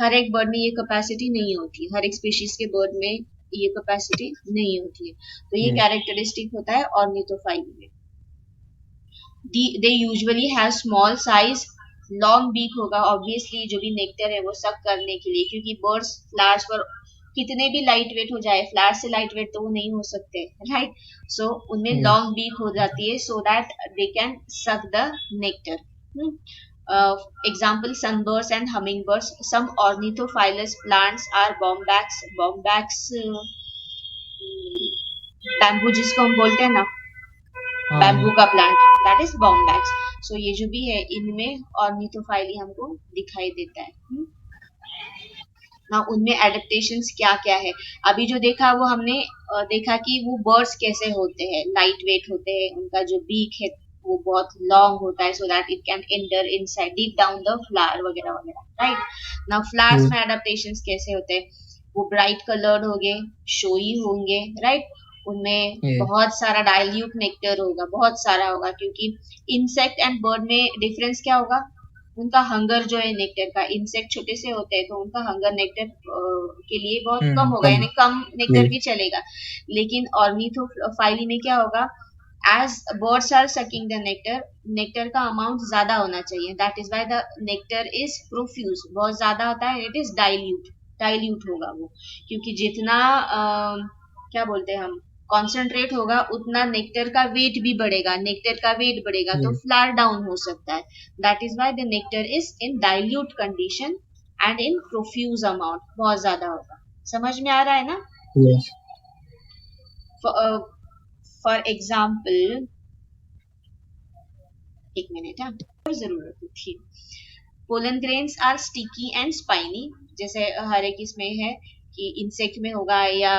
हर एक बर्ड में ये कैपेसिटी नहीं होती, हर एक स्पीशीज के बर्ड में ये कैपेसिटी नहीं होती है। तो ये कैरेक्टरिस्टिक होता है ऑर्निथोफाइली में। They usually have small size, long beak होगा ऑब्वियसली, जो भी नेक्टर है वो सक करने के लिए, क्योंकि बर्ड्स फ्लावर्स पर कितने भी लाइट वेट हो जाए, फ्लावर से लाइट वेट तो वो नहीं हो सकते, राइट। सो उनमें लॉन्ग बीक हो जाती है सो that they can suck the nectar. Example, sunbirds and hummingbirds. Some ornithophilous plants are bombax. Bombax bamboo जिसको हम बोलते हैं ना, बैम्बू का प्लांट, दैट इज बॉम्बैक्स। सो ये जो भी है इनमें ऑर्निथोफाइली हमको दिखाई देता है। ना उनमें एडेप्टेशंस क्या क्या है, अभी जो देखा वो हमने देखा कि वो बर्ड्स कैसे होते हैं, लाइट वेट होते हैं, उनका जो बीक है वो बहुत लॉन्ग होता है so that it can enter inside deep down the flower वगैरह वगैरह, राइट। नाउ फ्लावर्स में एडेप्टेशंस कैसे होते हैं, वो ब्राइट कलर्ड होंगे, शोई होंगे, राइट। उनमें बहुत सारा डाइल्यूट नेक्टर होगा, बहुत सारा होगा, क्योंकि इंसेक्ट एंड बर्ड में डिफरेंस क्या होगा, उनका हंगर जो है नेक्टर का, इंसेक्ट छोटे से होते हैं तो उनका हंगर नेक्टर के लिए बहुत कम होगा, यानी कम नेक्टर भी चलेगा। लेकिन ऑर्निथोफाइली में क्या होगा, as birds are sucking the nectar, nectar का अमाउंट ज्यादा होना चाहिए, that is why the nectar is profuse, बहुत ज्यादा होता है, इट इज डाइल्यूट होगा वो, क्योंकि जितना क्या बोलते हैं हम, कॉन्सेंट्रेट होगा उतना नेक्टर का वेट भी बढ़ेगा, नेक्टर का वेट बढ़ेगा तो फ्लावर डाउन हो सकता है। That is why the nectar is in dilute condition and in profuse amount, बहुत ज्यादा होगा। समझ में आ रहा है ना? yes. फॉर एग्जाम्पल, एक मिनट है, जरूरत थी। Pollen grains are sticky and spiny, जैसे हर एक इसमें है कि इंसेक्ट में होगा या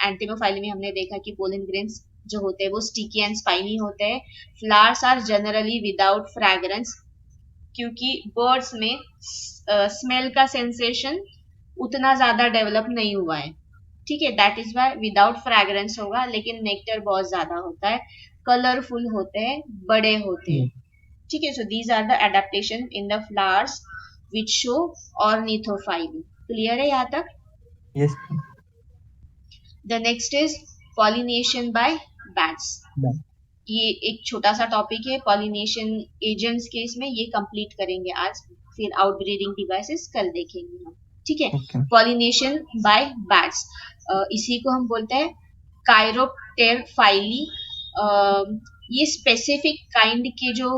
एंटिमोफाइली में हमने देखा कि पोलन ग्रेन्स जो होते हैं वो स्टिकी एंड स्पाइनी होते हैं। Flowers are generally without fragrance, क्योंकि बर्ड्स में स्मेल का सेंसेशन उतना ज्यादा डेवलप नहीं हुआ है, ठीक है, that is why without fragrance होगा, लेकिन नेक्टर बहुत ज्यादा होता है, कलरफुल होते हैं, बड़े होते हैं, ठीक है। So these are the adaptation in the flowers which show ornithophily. Clear है यहाँ तक? yes. The next is pollination by bats. ये एक छोटा सा टॉपिक है, पॉलिनेशन एजेंट्स के इसमें ये कंप्लीट करेंगे आज, फिर आउटब्रीडिंग डिवाइसेस कल देखेंगे हम, ठीक है। पॉलिनेशन बाय बैट्स, इसी को हम बोलते हैं काइरोप्टेरोफाइली। ये स्पेसिफिक काइंड के जो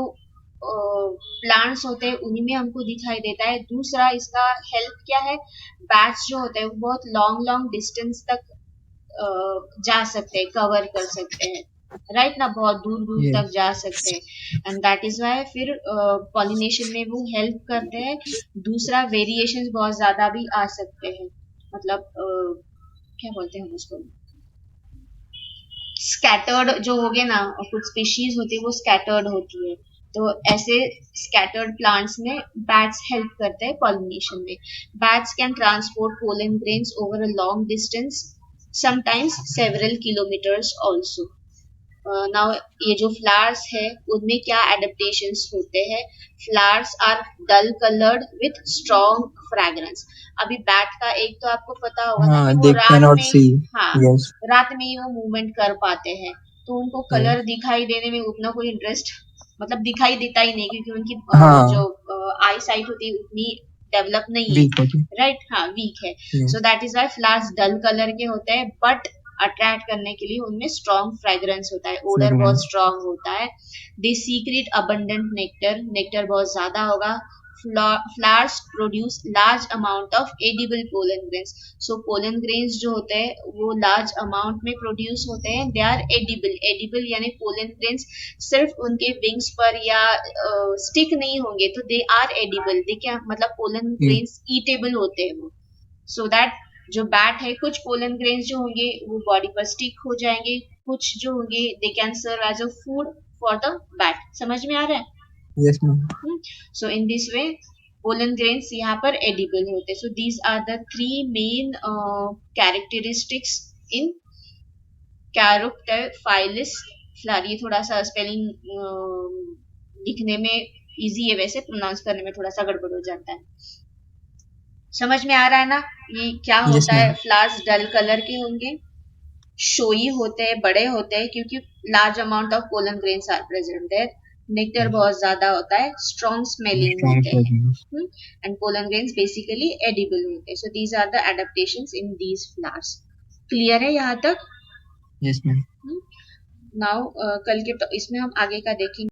प्लांट्स होते हैं उन्हीं में हमको दिखाई देता है। दूसरा इसका हेल्प क्या है, बैट्स जो होते हैं वो बहुत लॉन्ग डिस्टेंस तक जा सकते हैं, कवर कर सकते हैं, राइट ना, बहुत दूर दूर तक Yes. जा सकते हैं। एंड दैट इज वाई फिर पॉलिनेशन में वो हेल्प करते हैं। दूसरा, वेरिएशंस बहुत ज्यादा भी आ सकते हैं, मतलब क्या बोलते हैं हम उसको, स्कैटर्ड जो हो गए ना, और कुछ स्पीशीज होती है वो स्कैटर्ड होती है। तो ऐसे स्कैटर्ड प्लांट्स में बैट्स हेल्प करते हैं पॉलिनेशन में। Bats can transport pollen grains over a long distance, sometimes several kilometres also. Now ये जो फ्लावर्स है उनमें क्या एडेप्टेशंस होते हैं। Flowers are dull coloured with strong fragrance. अभी बैट का एक तो आपको पता होगा ना कि वो They रात cannot में, see. हाँ, Yes. रात में ही वो मूवमेंट कर पाते हैं, तो उनको Yes. कलर दिखाई देने में उतना कोई इंटरेस्ट, मतलब दिखाई देता ही नहीं, क्योंकि उनकी जो हाँ, आई साइट होती है उतनी डेवलप नहीं है। वीक होती. राइट, हाँ, वीक है। So Yes. That is why flowers dull colour के होते हैं, बट अट्रैक्ट करने के लिए उनमें स्ट्रॉन्ग फ्रेग्रेंस होता है, ओडर बहुत Fragrance. स्ट्रॉन्ग होता है। दे सीक्रेट अबंडेंट नेक्टर, नेक्टर बहुत ज्यादा होगा। Flowers produce large amount of edible pollen grains. So pollen grains जो होते हैं वो लार्ज अमाउंट में प्रोड्यूस होते हैं। दे आर एडिबल, एडिबल यानी पोलन ग्रेन्स सिर्फ उनके विंग्स पर या स्टिक नहीं होंगे, तो दे आर एडिबल, दे क्या मतलब पोलन Yes. ग्रेन्स ईटेबल होते हैं वो। सो दैट जो बैट है, कुछ पोलन ग्रेन्स जो होंगे वो बॉडी पर स्टिक हो जाएंगे, कुछ जो होंगे they can serve as a food for the bat. समझ में आ रहा है? Yes, ma'am. So in this way pollen grains यहाँ पर एडिबल होते हैं। So these are the three main characteristics in chiropterophilous flower. ये थोड़ा सा स्पेलिंग लिखने में इजी है, वैसे प्रोनाउंस करने में थोड़ा सा गड़बड़ हो जाता है। समझ में आ रहा है ना? ये क्या Yes, होता है, ma'am. फ्लावर्स डल कलर के होंगे, शोई होते हैं, बड़े होते हैं, क्योंकि large amount of pollen grains are present there. Nectar Yes. बहुत ज्यादा होता है, स्ट्रॉन्ग स्मेलिंग Strong होते हैं, fragrance. And pollen grains basically edible होते हैं। So these are the adaptations in these flowers. Clear है यहाँ तक? Yes, ma'am. नाउ कल के तो इसमें हम आगे का देखेंगे।